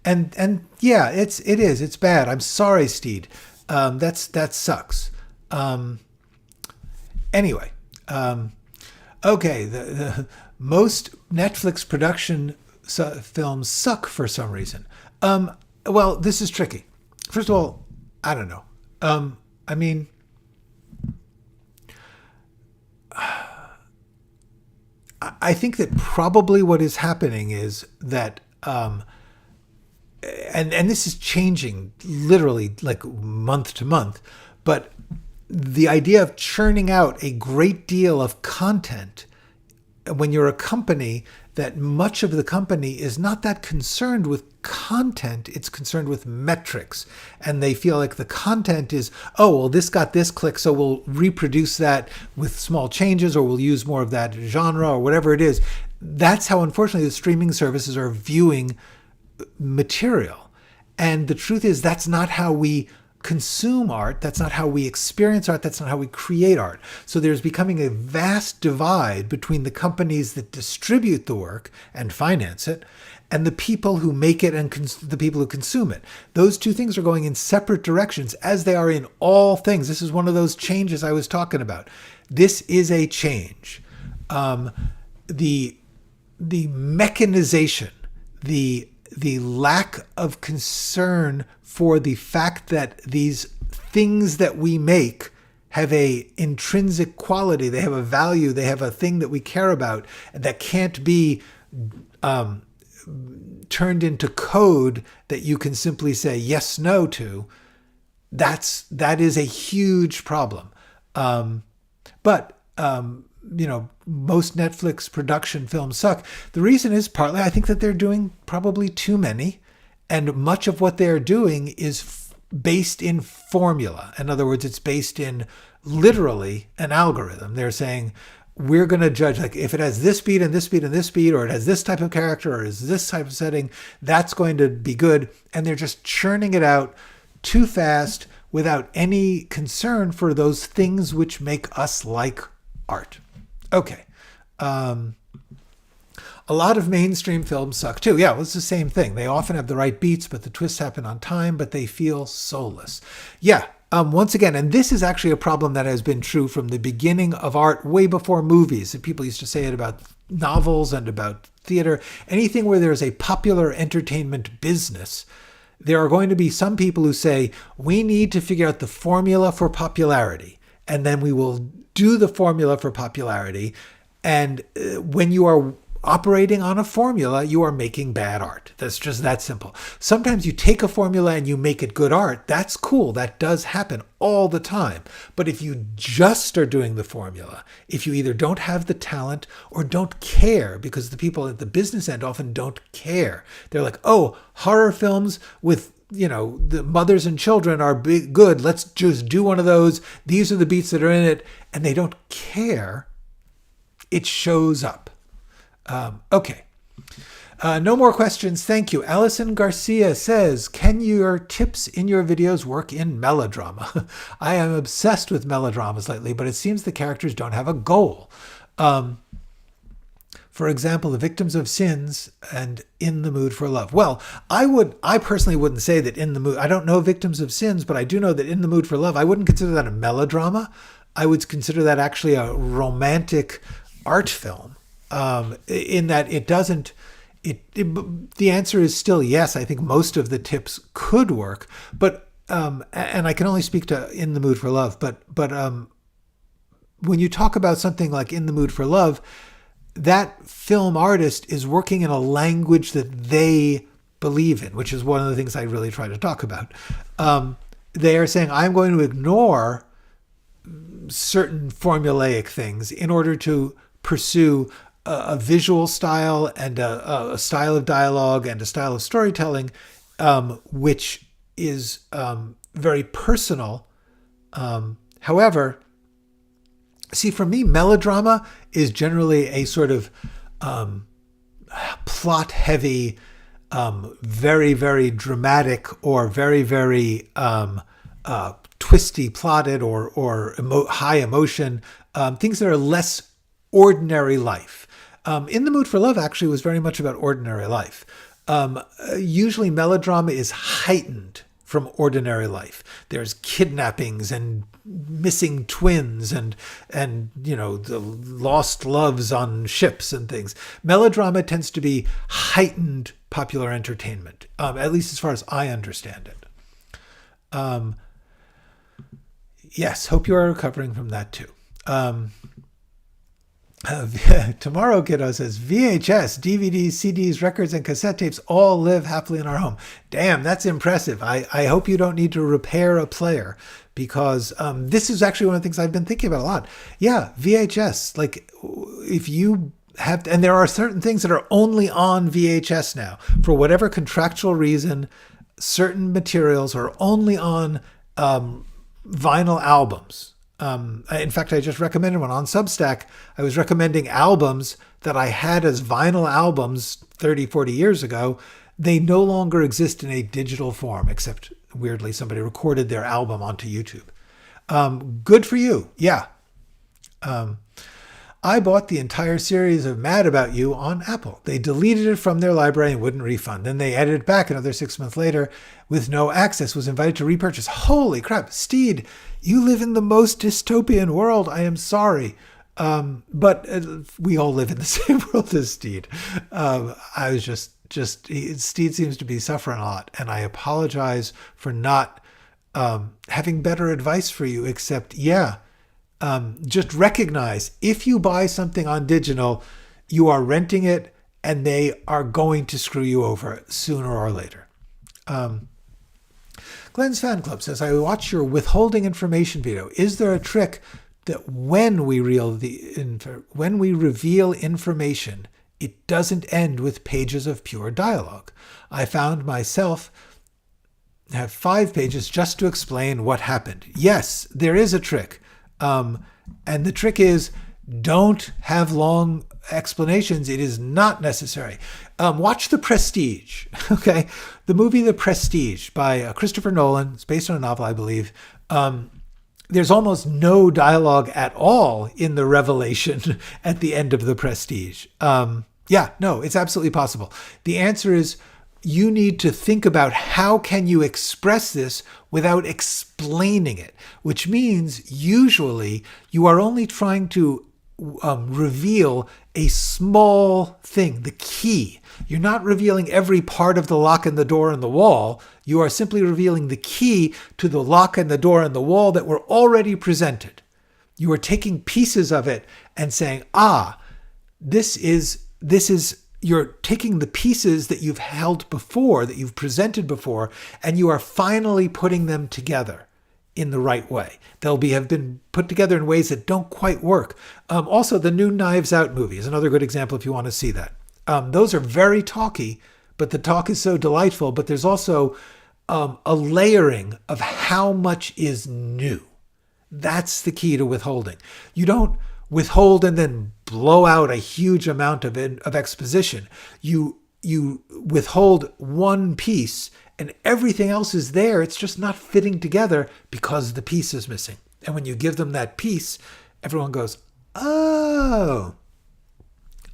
Speaker 1: And yeah, it's bad. I'm sorry, Steed. That sucks. Anyway, okay. The most Netflix production films suck for some reason. Well, this is tricky. First of all, I don't know. I think that probably what is happening is that and this is changing literally like month to month, but the idea of churning out a great deal of content when you're a company, that much of the company is not that concerned with content, it's concerned with metrics. And they feel like the content is, oh, well, this got this click, so we'll reproduce that with small changes, or we'll use more of that genre, or whatever it is. That's how, unfortunately, the streaming services are viewing material. And the truth is, that's not how we consume art. That's not how we experience art. That's not how we create art. So there's becoming a vast divide between the companies that distribute the work and finance it and the people who make it and the people who consume it. Those two things are going in separate directions, as they are in all things. This is one of those changes I was talking about. This is a change. The mechanization, the lack of concern for the fact that these things that we make have a intrinsic quality, they have a value, they have a thing that we care about, and that can't be turned into code that you can simply say yes, no to. That is a huge problem. But most Netflix production films suck. The reason is partly, I think, that they're doing probably too many, and much of what they're doing is based in formula. In other words, it's based in literally an algorithm. They're saying, we're going to judge, like, if it has this beat and this beat and this beat, or it has this type of character, or is this type of setting, that's going to be good. And they're just churning it out too fast without any concern for those things which make us like art. Okay. A lot of mainstream films suck too. Yeah, well, it's the same thing. They often have the right beats, but the twists happen on time, but they feel soulless. Yeah. Once again, and this is actually a problem that has been true from the beginning of art, way before movies. And people used to say it about novels and about theater. Anything where there's a popular entertainment business, there are going to be some people who say, we need to figure out the formula for popularity, and then we will do the formula for popularity. And when you are operating on a formula, you are making bad art. That's just that simple. Sometimes you take a formula and you make it good art. That's cool. That does happen all the time. But if you just are doing the formula, if you either don't have the talent or don't care, because the people at the business end often don't care. They're like, oh, horror films with the mothers and children are good. Let's just do one of those. These are the beats that are in it. And they don't care. It shows up. Okay. No more questions. Thank you. Allison Garcia says, can your tips in your videos work in melodrama? I am obsessed with melodramas lately, but it seems the characters don't have a goal. For example, The Victims of Sins and In the Mood for Love. Well, I personally wouldn't say that In the Mood, I don't know Victims of Sins, but I do know that In the Mood for Love, I wouldn't consider that a melodrama. I would consider that actually a romantic art film. In that it doesn't, the answer is still yes. I think most of the tips could work, but, and I can only speak to In the Mood for Love, but when you talk about something like In the Mood for Love, that film artist is working in a language that they believe in, which is one of the things I really try to talk about. They are saying, I'm going to ignore certain formulaic things in order to pursue a visual style and a style of dialogue and a style of storytelling, which is very personal. However, see, for me, melodrama is generally a sort of plot-heavy, very, very dramatic or very, very twisty plotted or high emotion, things that are less ordinary life. In the Mood for Love actually was very much about ordinary life. Usually melodrama is heightened from ordinary life. There's kidnappings and missing twins and the lost loves on ships and things. Melodrama tends to be heightened popular entertainment, at least as far as I understand it. Yes, hope you are recovering from that too. Tomorrow Kiddo says VHS, DVDs, CDs, records, and cassette tapes all live happily in our home. Damn, that's impressive. I hope you don't need to repair a player, because this is actually one of the things I've been thinking about a lot. Yeah, VHS. Like, if you have, and there are certain things that are only on VHS now for whatever contractual reason. Certain materials are only on vinyl albums. In fact, I just recommended one on Substack. I was recommending albums that I had as vinyl albums 30, 40 years ago. They no longer exist in a digital form, except weirdly, somebody recorded their album onto YouTube. Good for you. Yeah. I bought the entire series of Mad About You on Apple. They deleted it from their library and wouldn't refund. Then they added it back another 6 months later with no access, was invited to repurchase. Holy crap. Steed, you live in the most dystopian world. I am sorry. But we all live in the same world as Steed. I was just Steed seems to be suffering a lot. And I apologize for not having better advice for you, except, just recognize if you buy something on digital, you are renting it and they are going to screw you over sooner or later. Glenn's Fan Club says, I watched your withholding information video. Is there a trick that when we reveal information, it doesn't end with pages of pure dialogue? I found myself have 5 pages just to explain what happened. Yes, there is a trick. And the trick is, don't have long explanations. It is not necessary. Watch The Prestige. Okay. The movie The Prestige by Christopher Nolan. It's based on a novel, I believe. There's almost no dialogue at all in the revelation at the end of The Prestige. No, it's absolutely possible. The answer is, you need to think about how can you express this without explaining it, which means usually you are only trying to reveal a small thing, the key. You're not revealing every part of the lock and the door and the wall. You are simply revealing the key to the lock and the door and the wall that were already presented. You are taking pieces of it and saying, this is you're taking the pieces that you've held before, that you've presented before, and you are finally putting them together in the right way. They'll have been put together in ways that don't quite work. Also, the new Knives Out movie is another good example if you want to see that. Those are very talky, but the talk is so delightful. But there's also a layering of how much is new. That's the key to withholding. You don't withhold and then blow out a huge amount of exposition. You withhold one piece and everything else is there. It's just not fitting together because the piece is missing. And when you give them that piece, everyone goes, oh.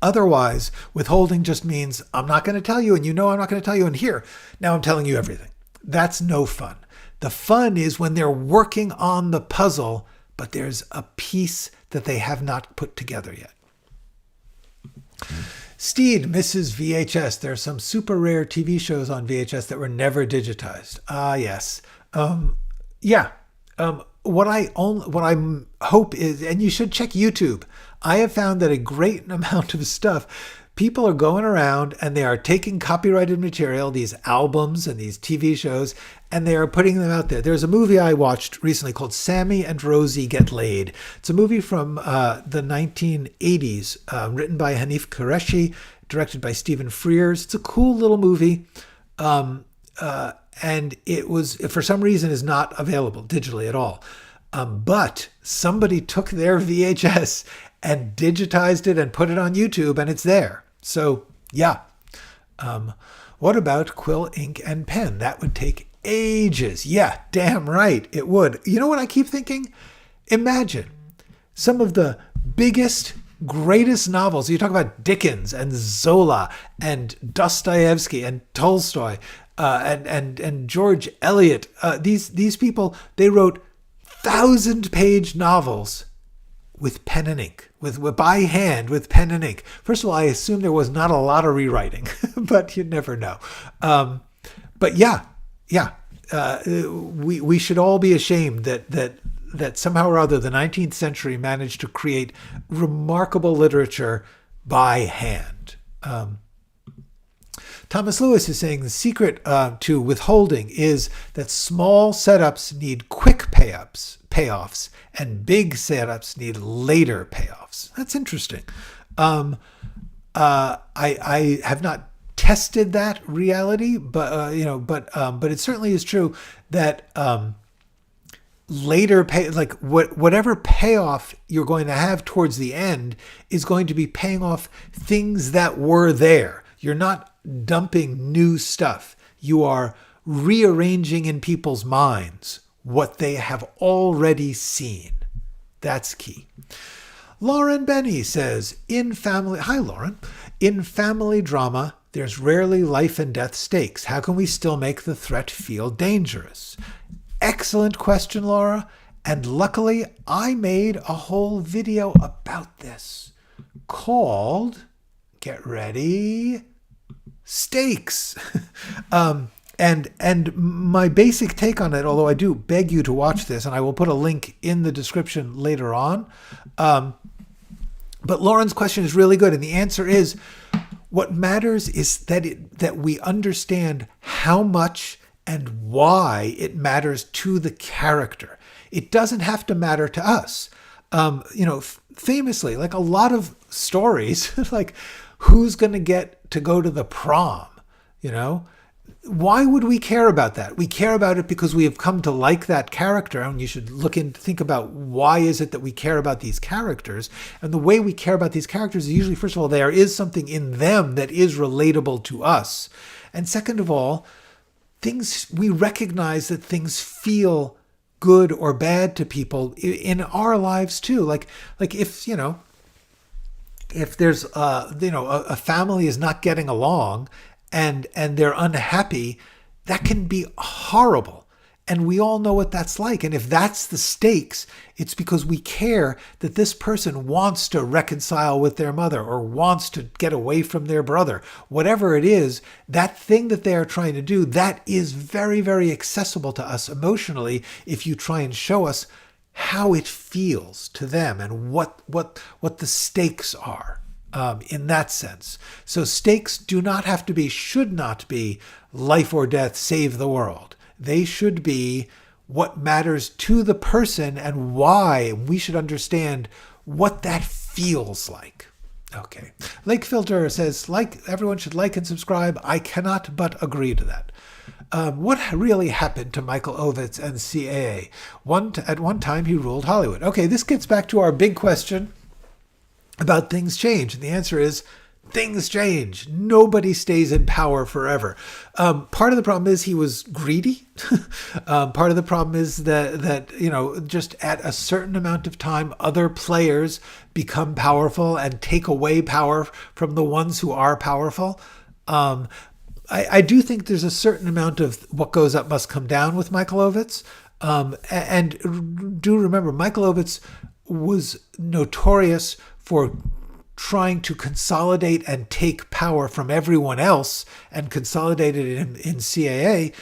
Speaker 1: Otherwise, withholding just means I'm not going to tell you, and you know I'm not going to tell you, and here, now I'm telling you everything. That's no fun. The fun is when they're working on the puzzle, but there's a piece that they have not put together yet. Steed misses VHS. There are some super rare TV shows on VHS that were never digitized. Yes. What I hope is, and you should check YouTube. I have found that a great amount of stuff, people are going around and they are taking copyrighted material, these albums and these TV shows, and they are putting them out there. There's a movie I watched recently called Sammy and Rosie Get Laid. It's a movie from the 1980s, written by Hanif Qureshi, directed by Stephen Frears. It's a cool little movie. And it was, for some reason, is not available digitally at all. But somebody took their VHS and digitized it and put it on YouTube, and it's there. So, yeah. What about quill, ink, and pen? That would take ages. Yeah, damn right, it would. You know what I keep thinking? Imagine some of the biggest, greatest novels. You talk about Dickens and Zola and Dostoevsky and Tolstoy and George Eliot. These people, they wrote 1,000-page novels with pen and ink, by hand with pen and ink. First of all, I assume there was not a lot of rewriting, but you never know. But we should all be ashamed that that somehow or other the 19th century managed to create remarkable literature by hand. Thomas Lewis is saying the secret to withholding is that small setups need quick payoffs, and big setups need later payoffs. That's interesting. I have not tested that reality, but it certainly is true that later whatever payoff you're going to have towards the end is going to be paying off things that were there. You're not dumping new stuff. You are rearranging in people's minds what they have already seen. That's key. Lauren Benny says, hi Lauren, in family drama, there's rarely life and death stakes. How can we still make the threat feel dangerous? Excellent question, Laura. And luckily, I made a whole video about this called, get ready, Stakes. And my basic take on it, although I do beg you to watch this, and I will put a link in the description later on. But Lauren's question is really good. And the answer is, what matters is that we understand how much and why it matters to the character. It doesn't have to matter to us. Famously, like a lot of stories, like who's going to get to go to the prom, Why would we care about that? We care about it because we have come to like that character, and you should think about why is it that we care about these characters. And the way we care about these characters is usually, first of all, there is something in them that is relatable to us. And second of all, we recognize that things feel good or bad to people in our lives too. Like if there's a family is not getting along and they're unhappy, that can be horrible. And we all know what that's like. And if that's the stakes, it's because we care that this person wants to reconcile with their mother or wants to get away from their brother. Whatever it is, that thing that they are trying to do, that is very, very accessible to us emotionally if you try and show us how it feels to them and what the stakes are in that sense. So stakes should not be life or death, save the world. They should be what matters to the person and why. We should understand what that feels like. Okay. Lake Filter says, everyone should like and subscribe. I cannot but agree to that. What really happened to Michael Ovitz and CAA? At one time, he ruled Hollywood. Okay, this gets back to our big question about things change. And the answer is, things change. Nobody stays in power forever. Part of the problem is he was greedy. Part of the problem is that just at a certain amount of time, other players become powerful and take away power from the ones who are powerful. I do think there's a certain amount of what goes up must come down with Michael Ovitz. And do remember, Michael Ovitz was notorious for trying to consolidate and take power from everyone else and consolidate it in CAA.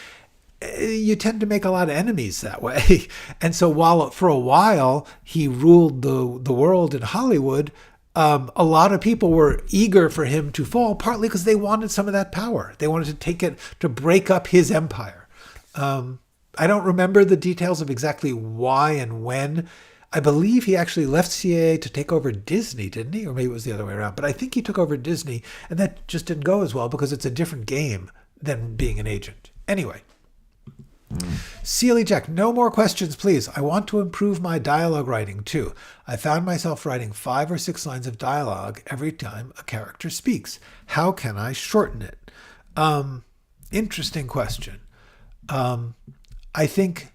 Speaker 1: You tend to make a lot of enemies that way. And so while for a while he ruled the world in Hollywood, a lot of people were eager for him to fall, partly because they wanted some of that power. They wanted to take it to break up his empire. I don't remember the details of exactly why and when. I believe he actually left CAA to take over Disney, didn't he? Or maybe it was the other way around. But I think he took over Disney, and that just didn't go as well because it's a different game than being an agent. Anyway. Sealy Jack, no more questions, please. I want to improve my dialogue writing, too. I found myself writing 5 or 6 lines of dialogue every time a character speaks. How can I shorten it? Interesting question. I think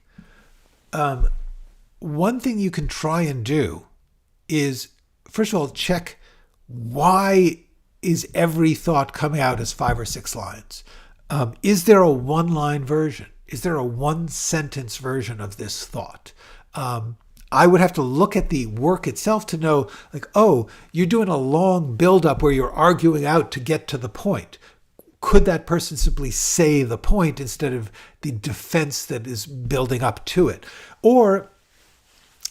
Speaker 1: one thing you can try and do is, first of all, check why is every thought coming out as 5 or 6 lines? Is there a one-line version? Is there a one-sentence version of this thought? I would have to look at the work itself to know, you're doing a long build-up where you're arguing out to get to the point. Could that person simply say the point instead of the defense that is building up to it? Or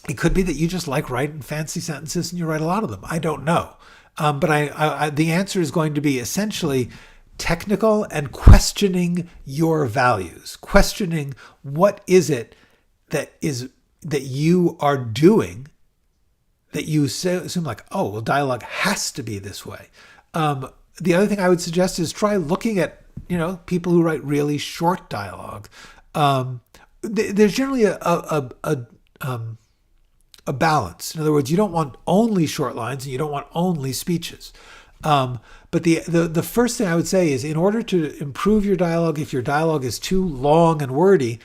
Speaker 1: It could be that you just like writing fancy sentences and you write a lot of them. I don't know. But the answer is going to be essentially technical and questioning your values, questioning what is it that you are doing that you assume like, oh, well, dialogue has to be this way. The other thing I would suggest is try looking at, people who write really short dialogue. There's generally a balance. In other words, you don't want only short lines and you don't want only speeches. But the first thing I would say is, in order to improve your dialogue, if your dialogue is too long and wordy,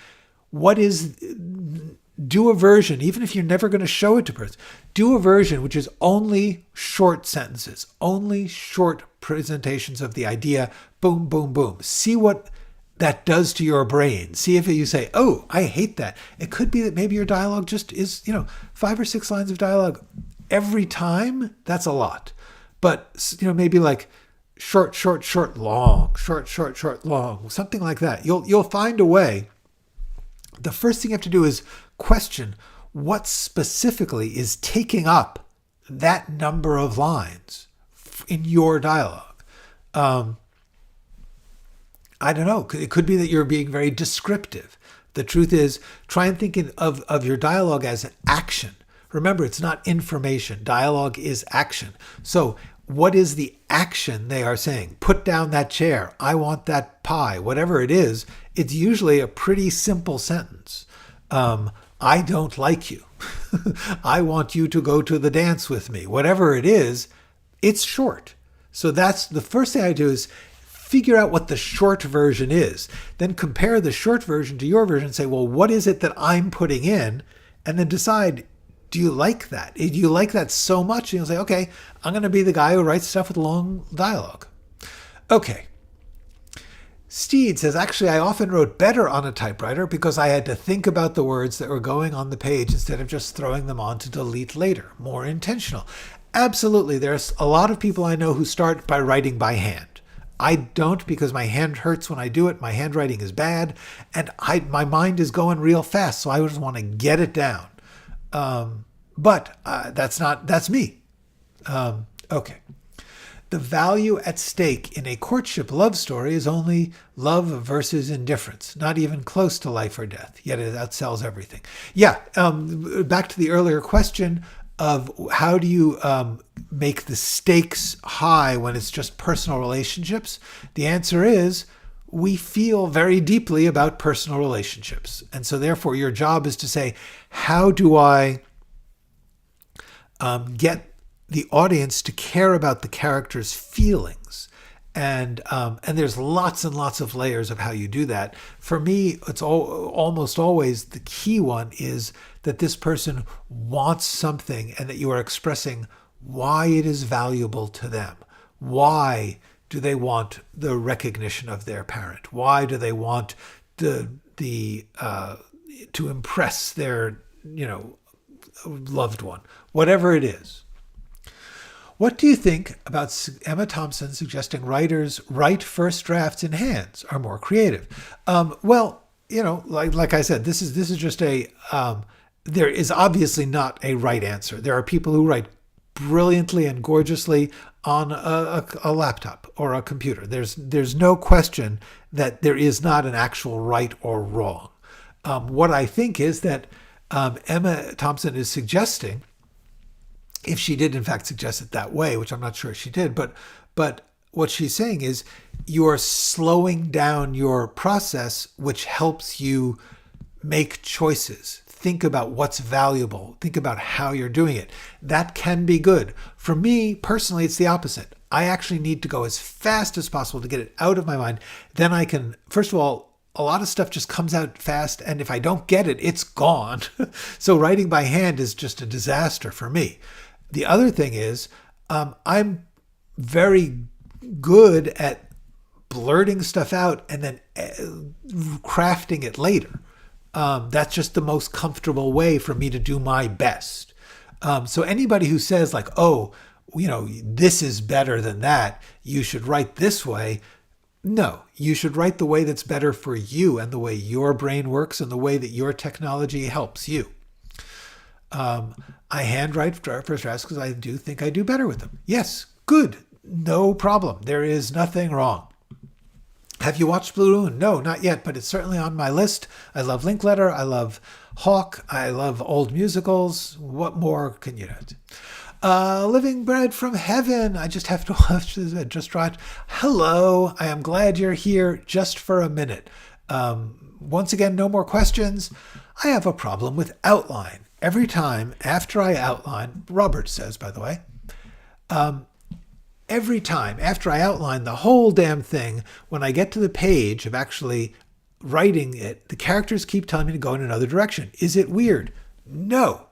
Speaker 1: do a version, even if you're never going to show it to person, do a version which is only short sentences, only short presentations of the idea, boom, boom, boom. See what that does to your brain. See if you say, oh, I hate that. It could be that maybe your dialogue just is, 5 or 6 lines of dialogue every time. That's a lot. But, maybe like short, short, short, long, short, short, short, long, something like that. You'll find a way. The first thing you have to do is question what specifically is taking up that number of lines in your dialogue. I don't know. It could be that you're being very descriptive. The truth is, try and think of your dialogue as an action. Remember, it's not information. Dialogue is action. So what is the action they are saying? Put down that chair. I want that pie. Whatever it is, it's usually a pretty simple sentence. I don't like you. I want you to go to the dance with me. Whatever it is, it's short. So that's the first thing I do, is figure out what the short version is. Then compare the short version to your version and say, well, what is it that I'm putting in? And then decide, do you like that? Do you like that so much? And you'll say, okay, I'm going to be the guy who writes stuff with long dialogue. Okay. Steed says, actually, I often wrote better on a typewriter because I had to think about the words that were going on the page instead of just throwing them on to delete later. More intentional. Absolutely. There's a lot of people I know who start by writing by hand. I don't, because my hand hurts when I do it. My handwriting is bad, and my mind is going real fast, so I just want to get it down. But that's me. Okay. The value at stake in a courtship love story is only love versus indifference, not even close to life or death, yet it outsells everything. Yeah, back to the earlier question of how do you make the stakes high when it's just personal relationships? The answer is, we feel very deeply about personal relationships. And so therefore your job is to say, how do I get the audience to care about the character's feelings? And there's lots and lots of layers of how you do that. For me, it's almost always the key one is that this person wants something and that you are expressing why it is valuable to them. Why do they want the recognition of their parent? Why do they want to impress their, loved one? Whatever it is. What do you think about Emma Thompson suggesting writers write first drafts in hands are more creative? Well, like I said, this is just there is obviously not a right answer. There are people who write brilliantly and gorgeously on a laptop or a computer. There's no question that there is not an actual right or wrong. What I think is that Emma Thompson is suggesting, if she did in fact suggest it that way, which I'm not sure she did, but what she's saying is you're slowing down your process, which helps you make choices. Think about what's valuable. Think about how you're doing it. That can be good. For me, personally, it's the opposite. I actually need to go as fast as possible to get it out of my mind. Then I can, first of all, a lot of stuff just comes out fast, and if I don't get it, it's gone. So writing by hand is just a disaster for me. The other thing is, I'm very good at blurting stuff out and then crafting it later. That's just the most comfortable way for me to do my best. So anybody who says like, oh, this is better than that, you should write this way. No, you should write the way that's better for you and the way your brain works and the way that your technology helps you. I handwrite first drafts because I do think I do better with them. Yes, good. No problem. There is nothing wrong. Have you watched Blue Moon? No, not yet, but it's certainly on my list. I love Linkletter. I love Hawk. I love old musicals. What more can you do? Living Bread from Heaven. I just have to watch this. I just tried. Hello. I am glad you're here just for a minute. Once again, no more questions. I have a problem with outline. Every time after I outline, Robert says, by the way, every time after I outline the whole damn thing, when I get to the page of actually writing it, the characters keep telling me to go in another direction. Is it weird? No.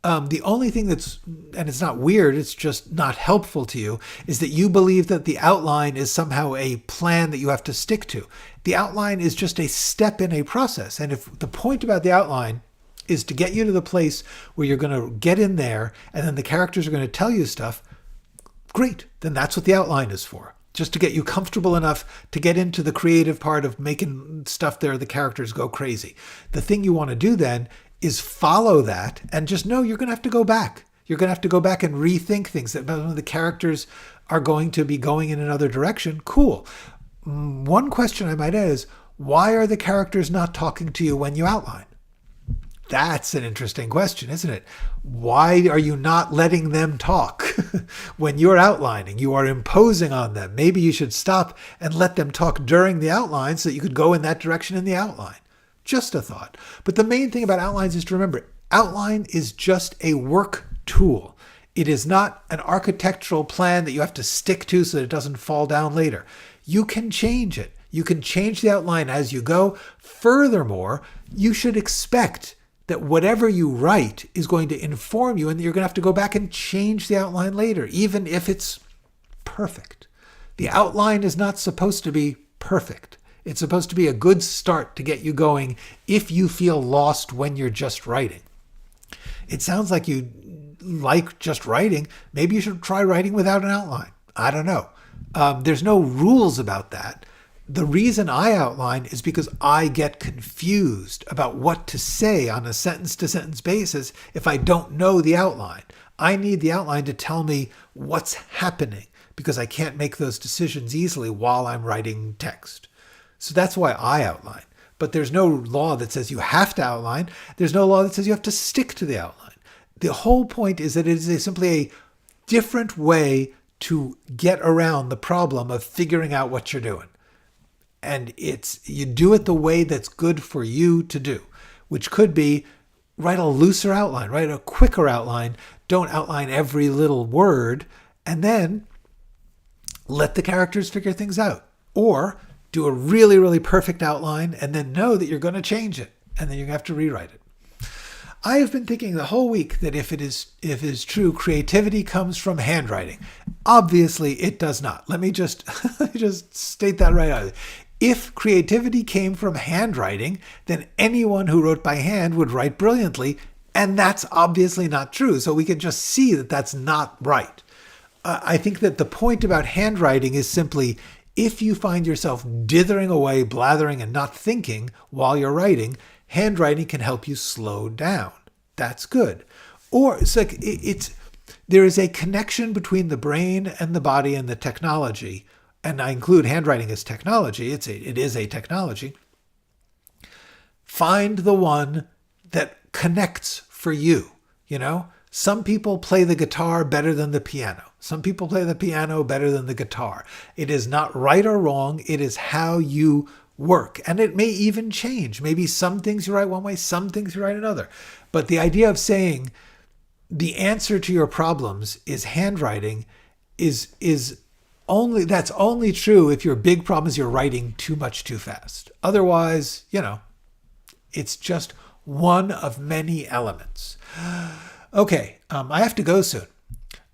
Speaker 1: The only thing and it's not weird, it's just not helpful to you, is that you believe that the outline is somehow a plan that you have to stick to. The outline is just a step in a process. And if the point about the outline is to get you to the place where you're going to get in there and then the characters are going to tell you stuff, great. Then that's what the outline is for. Just to get you comfortable enough to get into the creative part of making stuff there the characters go crazy. The thing you want to do then is follow that and just know you're going to have to go back. You're going to have to go back and rethink things. That when the characters are going to be going in another direction, cool. One question I might add is, why are the characters not talking to you when you outline? That's an interesting question, isn't it? Why are you not letting them talk when you're outlining? You are imposing on them. Maybe you should stop and let them talk during the outline so that you could go in that direction in the outline. Just a thought. But the main thing about outlines is to remember, outline is just a work tool. It is not an architectural plan that you have to stick to so that it doesn't fall down later. You can change it. You can change the outline as you go. Furthermore, you should expect that whatever you write is going to inform you and that you're going to have to go back and change the outline later, even if it's perfect. The outline is not supposed to be perfect. It's supposed to be a good start to get you going if you feel lost when you're just writing. It sounds like you like just writing. Maybe you should try writing without an outline. I don't know. There's no rules about that. The reason I outline is because I get confused about what to say on a sentence-to-sentence basis if I don't know the outline. I need the outline to tell me what's happening because I can't make those decisions easily while I'm writing text. So that's why I outline. But there's no law that says you have to outline. There's no law that says you have to stick to the outline. The whole point is that it is simply a different way to get around the problem of figuring out what you're doing. And you do it the way that's good for you to do, which could be write a looser outline, write a quicker outline. Don't outline every little word and then let the characters figure things out. Or do a really, really perfect outline and then know that you're going to change it and then you're going to have to rewrite it. I have been thinking the whole week that if it is true, creativity comes from handwriting. Obviously, it does not. Let me just state that right out. If creativity came from handwriting, then anyone who wrote by hand would write brilliantly, and that's obviously not true. So we can just see that that's not right. I think that the point about handwriting is simply, if you find yourself dithering away, blathering, and not thinking while you're writing, handwriting can help you slow down. That's good. Or it's like there is a connection between the brain and the body and the technology. And I include handwriting as technology. It is a technology. Find the one that connects for you. You know, some people play the guitar better than the piano. Some people play the piano better than the guitar. It is not right or wrong. It is how you work. And it may even change. Maybe some things you write one way, some things you write another. But the idea of saying the answer to your problems is handwriting that's only true if your big problem is you're writing too much too fast. Otherwise, it's just one of many elements. Okay, I have to go soon.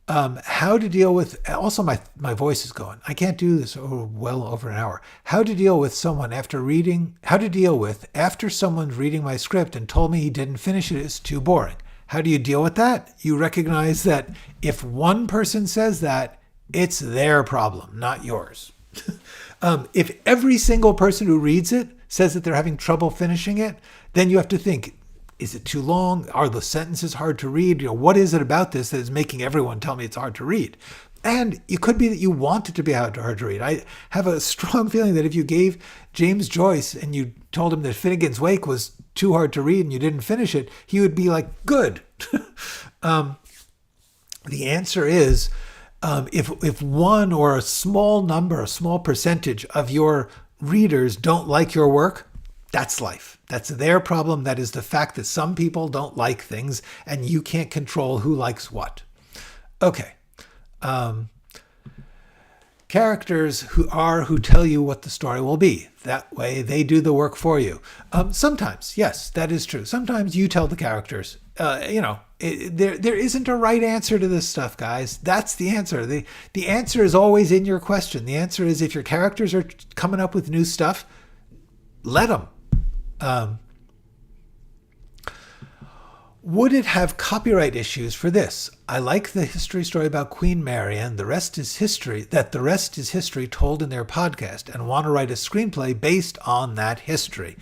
Speaker 1: How to deal with, also my voice is going. I can't do this well over an hour. How to deal with after someone's reading my script and told me he didn't finish it, it's too boring. How do you deal with that? You recognize that if one person says that, it's their problem, not yours. If every single person who reads it says that they're having trouble finishing it, then you have to think, Is it too long? Are the sentences hard to read? What is it about this that is making everyone tell me it's hard to read? And it could be that you want it to be hard to read. I have a strong feeling that if you gave James Joyce and you told him that Finnegan's Wake was too hard to read and you didn't finish it, he would be like, good. The answer is, if one or a small number, a small percentage of your readers don't like your work, that's life. That's their problem. That is the fact that some people don't like things and you can't control who likes what. Okay. Characters who tell you what the story will be. That way they do the work for you. Sometimes, yes, that is true. Sometimes you tell the characters. There isn't a right answer to this stuff, guys. That's the answer. The answer is always in your question. The answer is if your characters are coming up with new stuff, let them. Would it have copyright issues for this? I like the history story about Queen Mary and the rest is history told in their podcast and want to write a screenplay based on that history.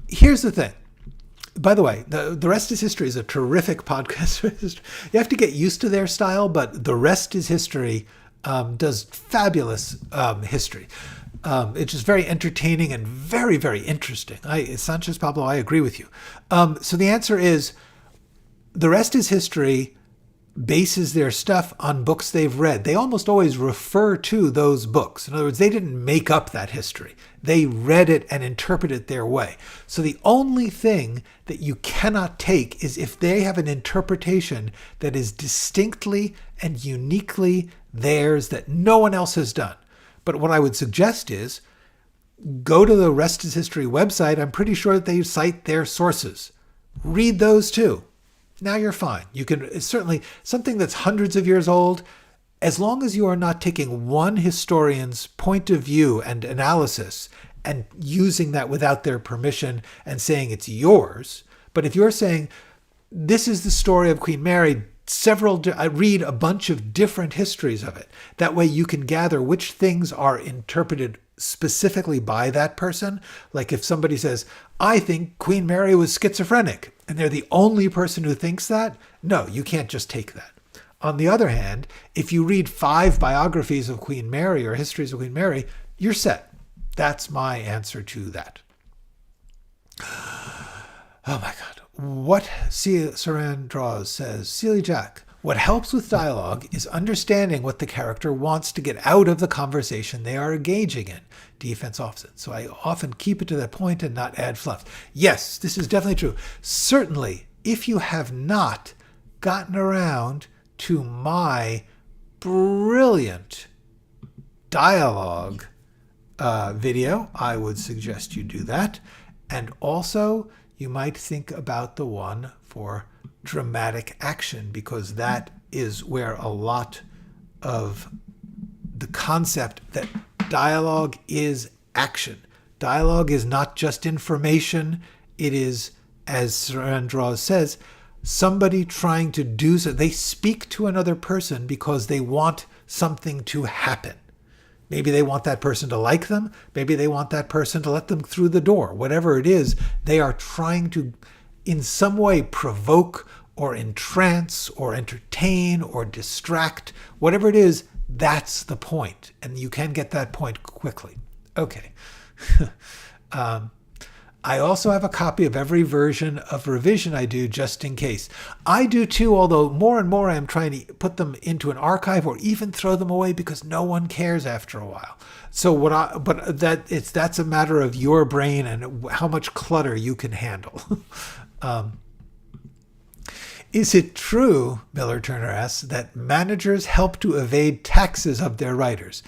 Speaker 1: Here's the thing. By the way, the Rest is History is a terrific podcast. You have to get used to their style, but The Rest is History does fabulous history. It's just very entertaining and very, very interesting. Sanchez Pablo, I agree with you. So the answer is The Rest is History bases their stuff on books they've read. They almost always refer to those books. In other words, they didn't make up that history. They read it and interpreted it their way. So the only thing that you cannot take is if they have an interpretation that is distinctly and uniquely theirs that no one else has done. But what I would suggest is go to the Rest is History website. I'm pretty sure that they cite their sources. Read those too. Now you're fine. You can certainly, something that's hundreds of years old, as long as you are not taking one historian's point of view and analysis and using that without their permission and saying it's yours. But if you're saying, this is the story of Queen Mary, I read a bunch of different histories of it. That way you can gather which things are interpreted specifically by that person. Like if somebody says, I think Queen Mary was schizophrenic, and they're the only person who thinks that, no, you can't just take that. On the other hand, if you read 5 biographies of Queen Mary or histories of Queen Mary, you're set. That's my answer to that. Oh my God. What Saran Draws says, Celia Jack, what helps with dialogue is understanding what the character wants to get out of the conversation they are engaging in. Defense offset. So I often keep it to that point and not add fluff. Yes, this is definitely true. Certainly, if you have not gotten around to my brilliant dialogue video, I would suggest you do that. And also, you might think about the one for dramatic action, because that is where a lot of the concept that dialogue is action. Dialogue is not just information. It is, as Saran says, somebody trying to do so. They speak to another person because they want something to happen. Maybe they want that person to like them. Maybe they want that person to let them through the door. Whatever it is, they are trying to, in some way, provoke or entrance or entertain or distract. Whatever it is, that's the point. And you can get that point quickly. Okay. I also have a copy of every version of revision I do, just in case. I do too, although more and more I am trying to put them into an archive or even throw them away because no one cares after a while. So that's a matter of your brain and how much clutter you can handle. Is it true, Miller Turner asks, that managers help to evade taxes of their writers?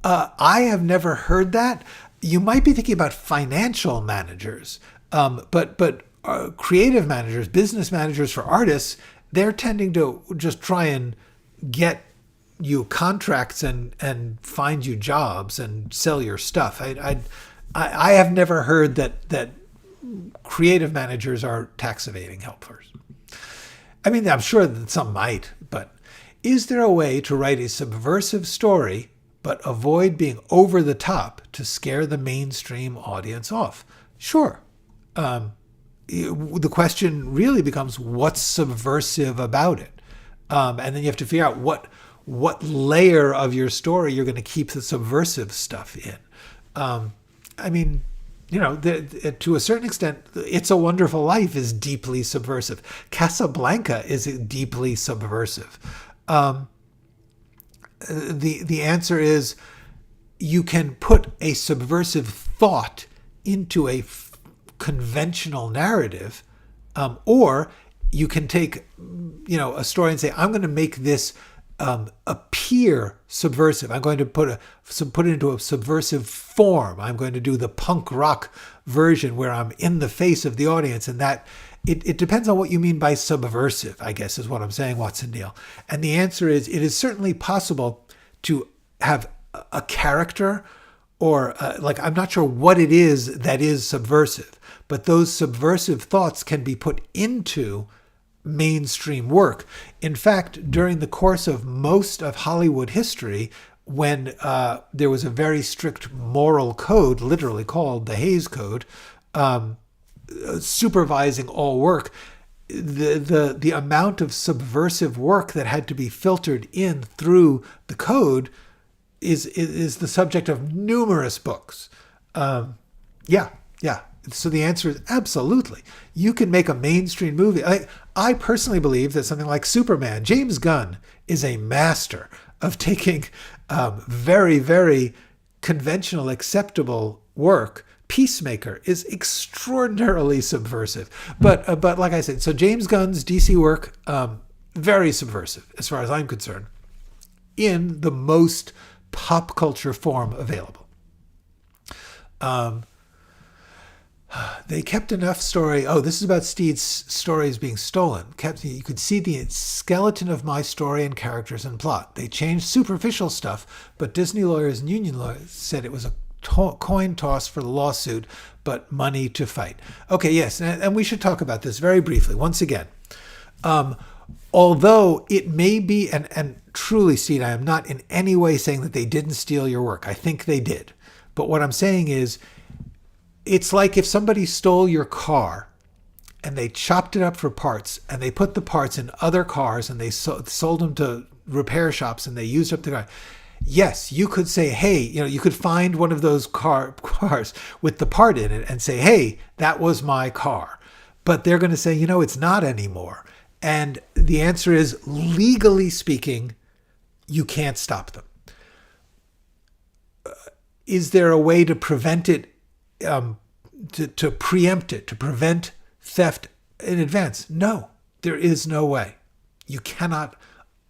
Speaker 1: I have never heard that. You might be thinking about financial managers, but creative managers, business managers for artists, they're tending to just try and get you contracts and find you jobs and sell your stuff. I have never heard that creative managers are tax evading helpers. I mean, I'm sure that some might, but is there a way to write a subversive story but avoid being over the top to scare the mainstream audience off? Sure. the question really becomes, what's subversive about it? And then you have to figure out what layer of your story you're going to keep the subversive stuff in. I mean, to a certain extent, It's a Wonderful Life is deeply subversive. Casablanca is deeply subversive. The answer is, you can put a subversive thought into a conventional narrative, or you can take, a story and say, I'm going to make this appear subversive. I'm going to put it into a subversive form. I'm going to do the punk rock version where I'm in the face of the audience, and that it depends on what you mean by subversive, I guess, is what I'm saying, Watson Neal. And the answer is, it is certainly possible to have a character, or I'm not sure what it is that is subversive, but those subversive thoughts can be put into mainstream work. In fact, during the course of most of Hollywood history, when there was a very strict moral code, literally called the Hays Code, supervising all work, the amount of subversive work that had to be filtered in through the code is the subject of numerous books. Yeah. So the answer is absolutely. You can make a mainstream movie. I personally believe that something like Superman, James Gunn is a master of taking very, very conventional, acceptable work. Peacemaker is extraordinarily subversive. But like I said, so James Gunn's DC work, very subversive as far as I'm concerned, in the most pop culture form available. They kept enough story. Oh, this is about Steed's stories being stolen. You could see the skeleton of my story and characters and plot. They changed superficial stuff, but Disney lawyers and union lawyers said it was a coin toss for the lawsuit, but money to fight. Okay, yes, and we should talk about this very briefly. Once again, although it may be, and truly, Steed, I am not in any way saying that they didn't steal your work. I think they did. But what I'm saying is, it's like if somebody stole your car and they chopped it up for parts and they put the parts in other cars and they sold them to repair shops and they used up the car. Yes, you could say, hey, you could find one of those cars with the part in it and say, hey, that was my car. But they're going to say, it's not anymore. And the answer is, legally speaking, you can't stop them. Is there a way to prevent it? To preempt it, to prevent theft in advance? No, there is no way. You cannot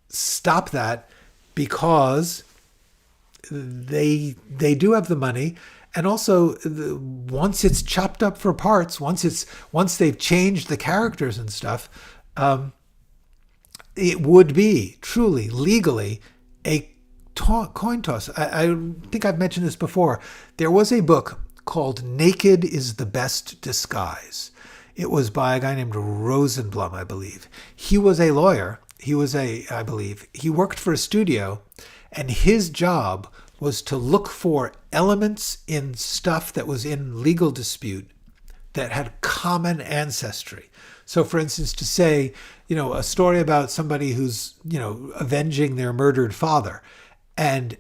Speaker 1: stop that, because they do have the money, and also once it's chopped up for parts, once they've changed the characters and stuff, it would be truly legally a coin toss. I think I've mentioned this before. There was a book called Naked is the Best Disguise. It was by a guy named Rosenblum, I believe. He was a lawyer. He worked for a studio, and his job was to look for elements in stuff that was in legal dispute that had common ancestry. So, for instance, to say, a story about somebody who's, avenging their murdered father, and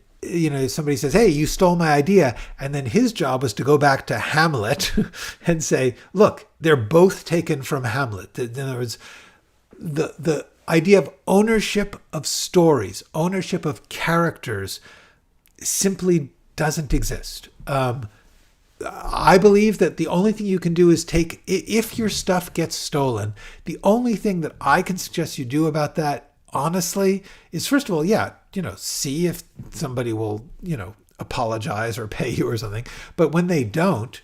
Speaker 1: somebody says, hey, you stole my idea. And then his job was to go back to Hamlet and say, look, they're both taken from Hamlet. In other words, the idea of ownership of stories, ownership of characters simply doesn't exist. I believe that the only thing you can do is if your stuff gets stolen, the only thing that I can suggest you do about that, honestly, is first of all, see if somebody will, apologize or pay you or something. But when they don't,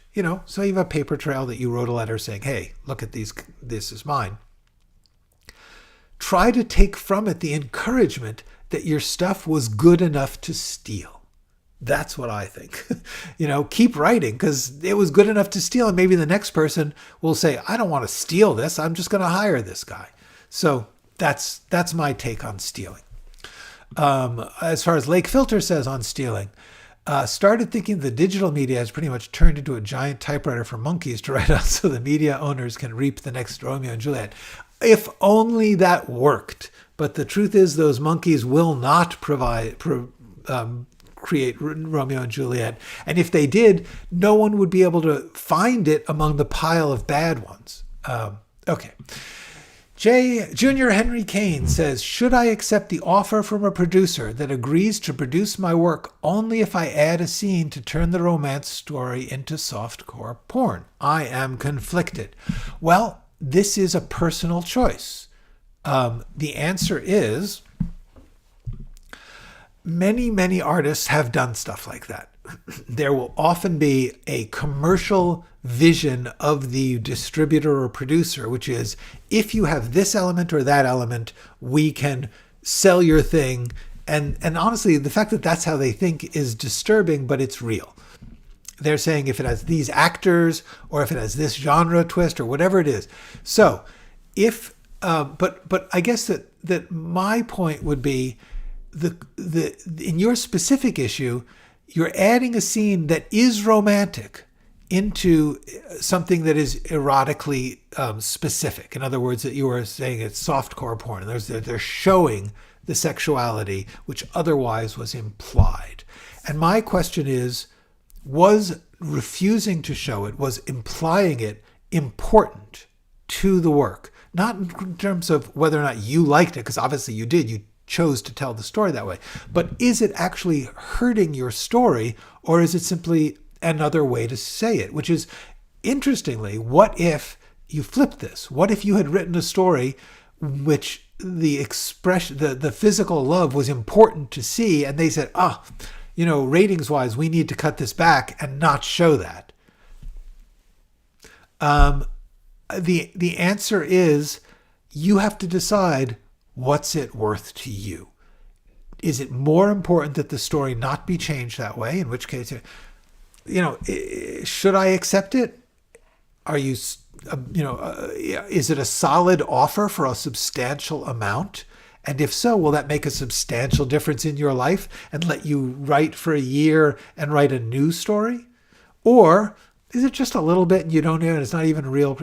Speaker 1: so you have a paper trail that you wrote a letter saying, hey, look at these, this is mine. Try to take from it the encouragement that your stuff was good enough to steal. That's what I think. Keep writing, because it was good enough to steal. And maybe the next person will say, I don't want to steal this. I'm just going to hire this guy. So that's my take on stealing. As far as Lake Filter says on stealing, started thinking the digital media has pretty much turned into a giant typewriter for monkeys to write on so the media owners can reap the next Romeo and Juliet. If only that worked. But the truth is those monkeys will not create Romeo and Juliet. And if they did, no one would be able to find it among the pile of bad ones. Okay. Junior Henry Kane says, should I accept the offer from a producer that agrees to produce my work only if I add a scene to turn the romance story into softcore porn? I am conflicted. Well, this is a personal choice. The answer is many artists have done stuff like that. There will often be a commercial vision of the distributor or producer, which is, if you have this element or that element, we can sell your thing. And honestly, the fact that that's how they think is disturbing, but it's real. They're saying if it has these actors or if it has this genre twist or whatever it is. So if, but I guess that my point would be in your specific issue, you're adding a scene that is romantic into something that is erotically specific. In other words, that you are saying it's softcore porn. They're showing the sexuality which otherwise was implied. And my question is, was refusing to show it, was implying it important to the work? Not in terms of whether or not you liked it, because obviously you did. You chose to tell the story that way. But is it actually hurting your story, or is it simply another way to say it? Which is, interestingly, what if you flipped this? What if you had written a story which the expression, the physical love was important to see, and they said, ratings wise, we need to cut this back and not show that? The answer is, you have to decide, what's it worth to you? Is it more important that the story not be changed that way? In which case, should I accept it? Are you, is it a solid offer for a substantial amount? And if so, will that make a substantial difference in your life and let you write for a year and write a new story? Or is it just a little bit and you don't know, and it's not even real,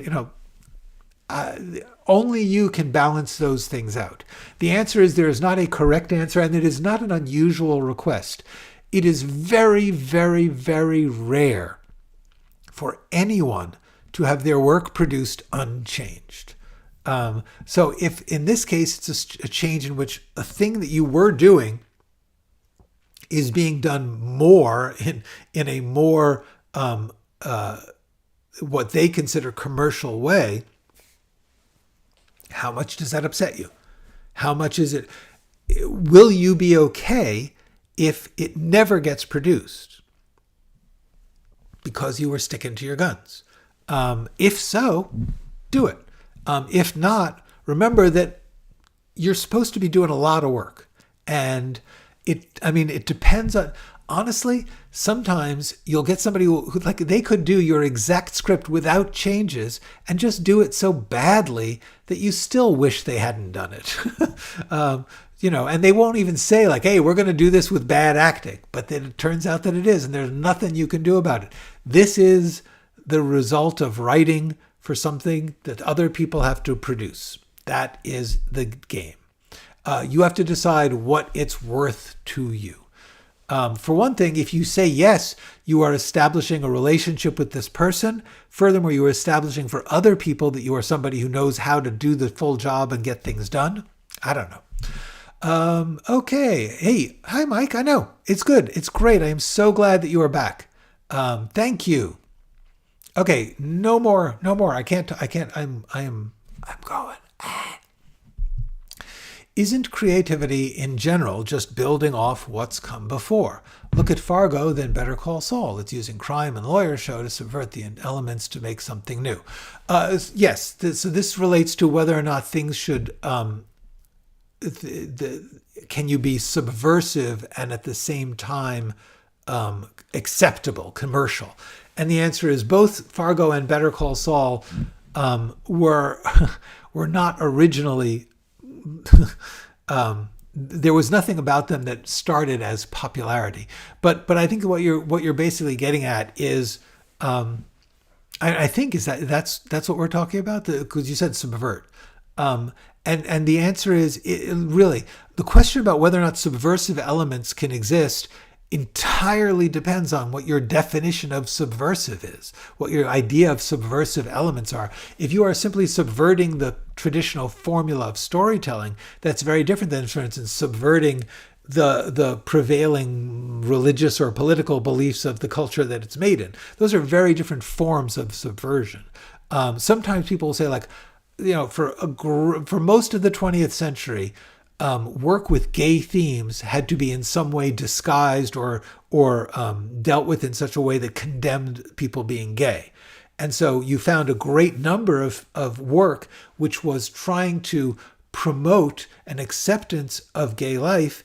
Speaker 1: only you can balance those things out. The answer is, there is not a correct answer, and it is not an unusual request. It is very, very, very rare for anyone to have their work produced unchanged. So if in this case it's a change in which a thing that you were doing is being done more in a more what they consider commercial way, how much does that upset you? How much is it? Will you be okay if it never gets produced because you were sticking to your guns? If so, do it. If not, remember that you're supposed to be doing a lot of work. And it depends on, honestly, sometimes you'll get somebody who like, they could do your exact script without changes and just do it so badly that you still wish they hadn't done it. And they won't even say like, hey, we're going to do this with bad acting. But then it turns out that it is, and there's nothing you can do about it. This is the result of writing for something that other people have to produce. That is the game. You have to decide what it's worth to you. For one thing, if you say yes, you are establishing a relationship with this person. Furthermore, you are establishing for other people that you are somebody who knows how to do the full job and get things done. I don't know. Okay. Hey, hi, Mike. I know. It's good. It's great. I am so glad that you are back. Thank you. Okay. No more. I'm going. Isn't creativity in general just building off what's come before? Look at Fargo, then Better Call Saul. It's using crime and lawyer show to subvert the elements to make something new. Yes, so this relates to whether or not things should, can you be subversive and at the same time acceptable, commercial? And the answer is both Fargo and Better Call Saul were not originally there was nothing about them that started as popularity. But I think what you're basically getting at is, I think is that's what we're talking about, because you said subvert. And the answer is, really, the question about whether or not subversive elements can exist entirely depends on what your definition of subversive is, what your idea of subversive elements are. If you are simply subverting the traditional formula of storytelling, that's very different than, for instance, subverting the prevailing religious or political beliefs of the culture that it's made in. Those are very different forms of subversion. Sometimes people will say, like, for most of the 20th century, work with gay themes had to be in some way disguised or dealt with in such a way that condemned people being gay. And so you found a great number of work which was trying to promote an acceptance of gay life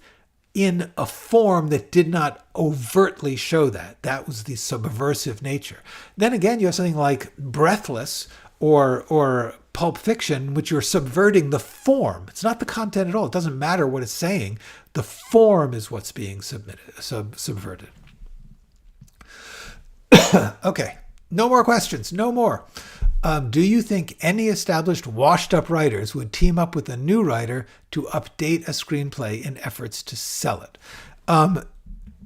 Speaker 1: in a form that did not overtly show that. That was the subversive nature. Then again, you have something like Breathless or Pulp Fiction, which you're subverting the form. It's not the content at all. It doesn't matter what it's saying. The form is what's being subverted. Okay, no more questions. No more. Do you think any established washed-up writers would team up with a new writer to update a screenplay in efforts to sell it?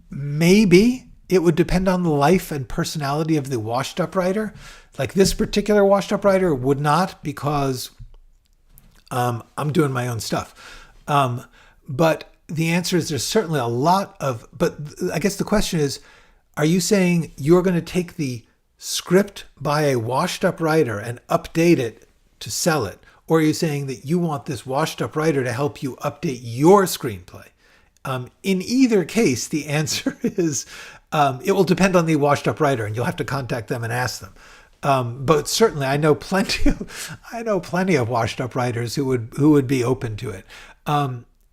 Speaker 1: Maybe. It would depend on the life and personality of the washed-up writer. Like, this particular washed-up writer would not, because I'm doing my own stuff. But the answer is there's certainly a lot of... But I guess the question is, are you saying you're going to take the script by a washed-up writer and update it to sell it? Or are you saying that you want this washed-up writer to help you update your screenplay? In either case, the answer is it will depend on the washed-up writer, and you'll have to contact them and ask them. But certainly, I know plenty of washed-up writers who would be open to it.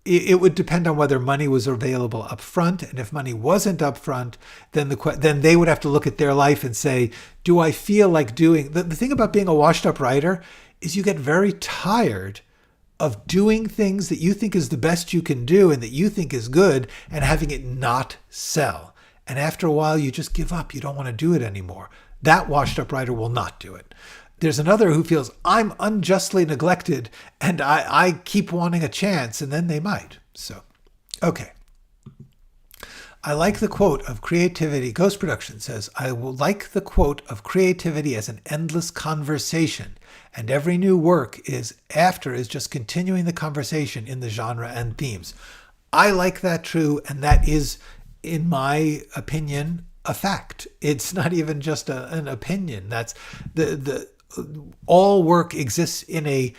Speaker 1: It would depend on whether money was available up front, and if money wasn't up front, then they would have to look at their life and say, do I feel like doing... The thing about being a washed-up writer is you get very tired of doing things that you think is the best you can do and that you think is good, and having it not sell. And after a while, you just give up. You don't want to do it anymore. That washed-up writer will not do it. There's another who feels, I'm unjustly neglected and I keep wanting a chance, and then they might. So, okay. I like the quote of creativity. Ghost Production says, I will like the quote of creativity as an endless conversation, and every new work is just continuing the conversation in the genre and themes. I like that too, and that is, in my opinion, a fact. It's not even just an opinion. That's all work exists in a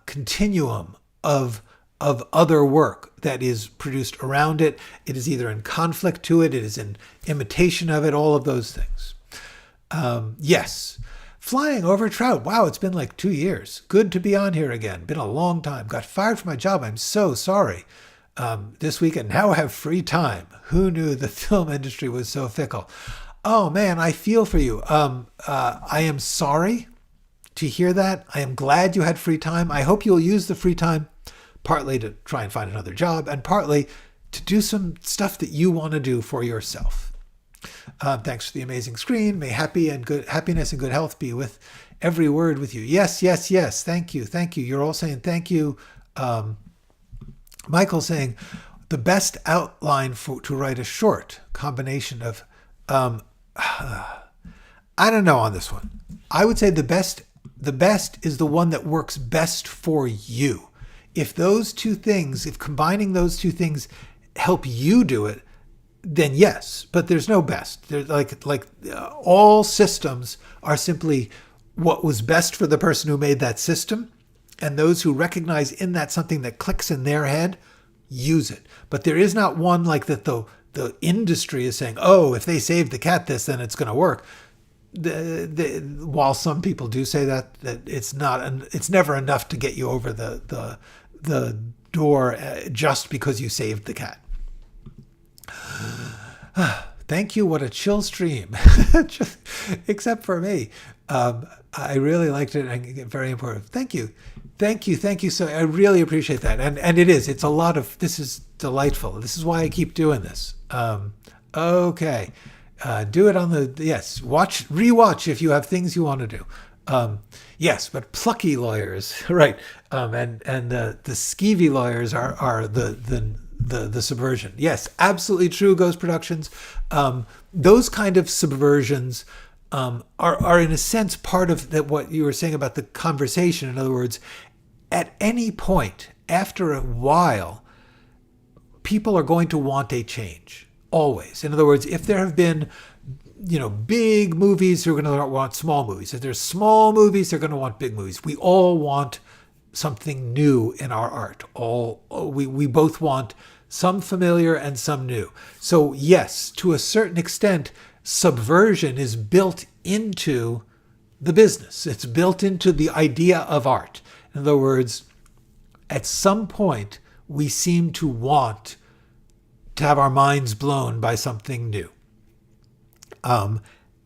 Speaker 1: continuum of other work that is produced around it. It is either in conflict to it. It is in imitation of it. All of those things. Yes. Flying over trout. Wow, it's been like 2 years. Good to be on here again. Been a long time. Got fired from my job. I'm so sorry. This weekend. Now I have free time. Who knew the film industry was so fickle? Oh man, I feel for you. I am sorry to hear that. I am glad you had free time. I hope you'll use the free time partly to try and find another job, and partly to do some stuff that you want to do for yourself. Thanks for the amazing screen. May happiness and good health be with every word with you. Yes, yes, yes. Thank you. Thank you. You're all saying thank you. Michael saying the best outline to write a short combination of, I don't know on this one. I would say the best is the one that works best for you. If combining those two things help you do it, then yes, but there's no best. There's all systems are simply what was best for the person who made that system, and those who recognize in that something that clicks in their head, use it. But there is not one like that the industry is saying, oh, if they saved the cat this, then it's going to work. While some people do say that it's never enough to get you over the door just because you saved the cat. Thank you. What a chill stream. Except for me. I really liked it. And very important. Thank you. Thank you. Thank you. So I really appreciate that. And it's a lot of, this is delightful. This is why I keep doing this. Okay. Do it on yes, rewatch if you have things you want to do. Yes, but plucky lawyers, right. And the skeevy lawyers are the subversion. Yes, absolutely true, Ghost Productions. Those kind of subversions are in a sense part of that, what you were saying about the conversation. In other words, at any point, after a while, people are going to want a change. Always. In other words, if there have been, big movies, they're going to want small movies. If there's small movies, they're going to want big movies. We all want something new in our art. We both want some familiar and some new. So yes, to a certain extent, subversion is built into the business. It's built into the idea of art. In other words, at some point, we seem to want to have our minds blown by something new.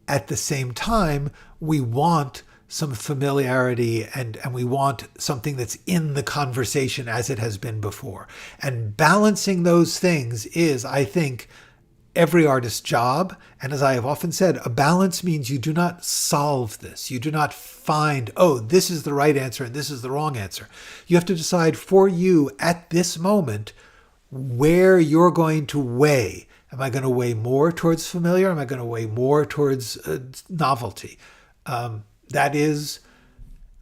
Speaker 1: At the same time, we want some familiarity and we want something that's in the conversation as it has been before. And balancing those things is, I think, every artist's job. And as I have often said, a balance means you do not solve this. You do not find, oh, this is the right answer and this is the wrong answer. You have to decide for you at this moment where you're going to weigh. Am I going to weigh more towards familiar? Am I going to weigh more towards novelty? That's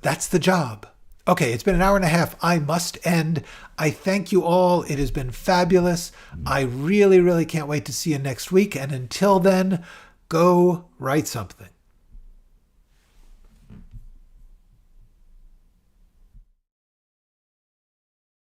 Speaker 1: the job. Okay, it's been an hour and a half. I must end. I thank you all. It has been fabulous. I really, really can't wait to see you next week. And until then, go write something.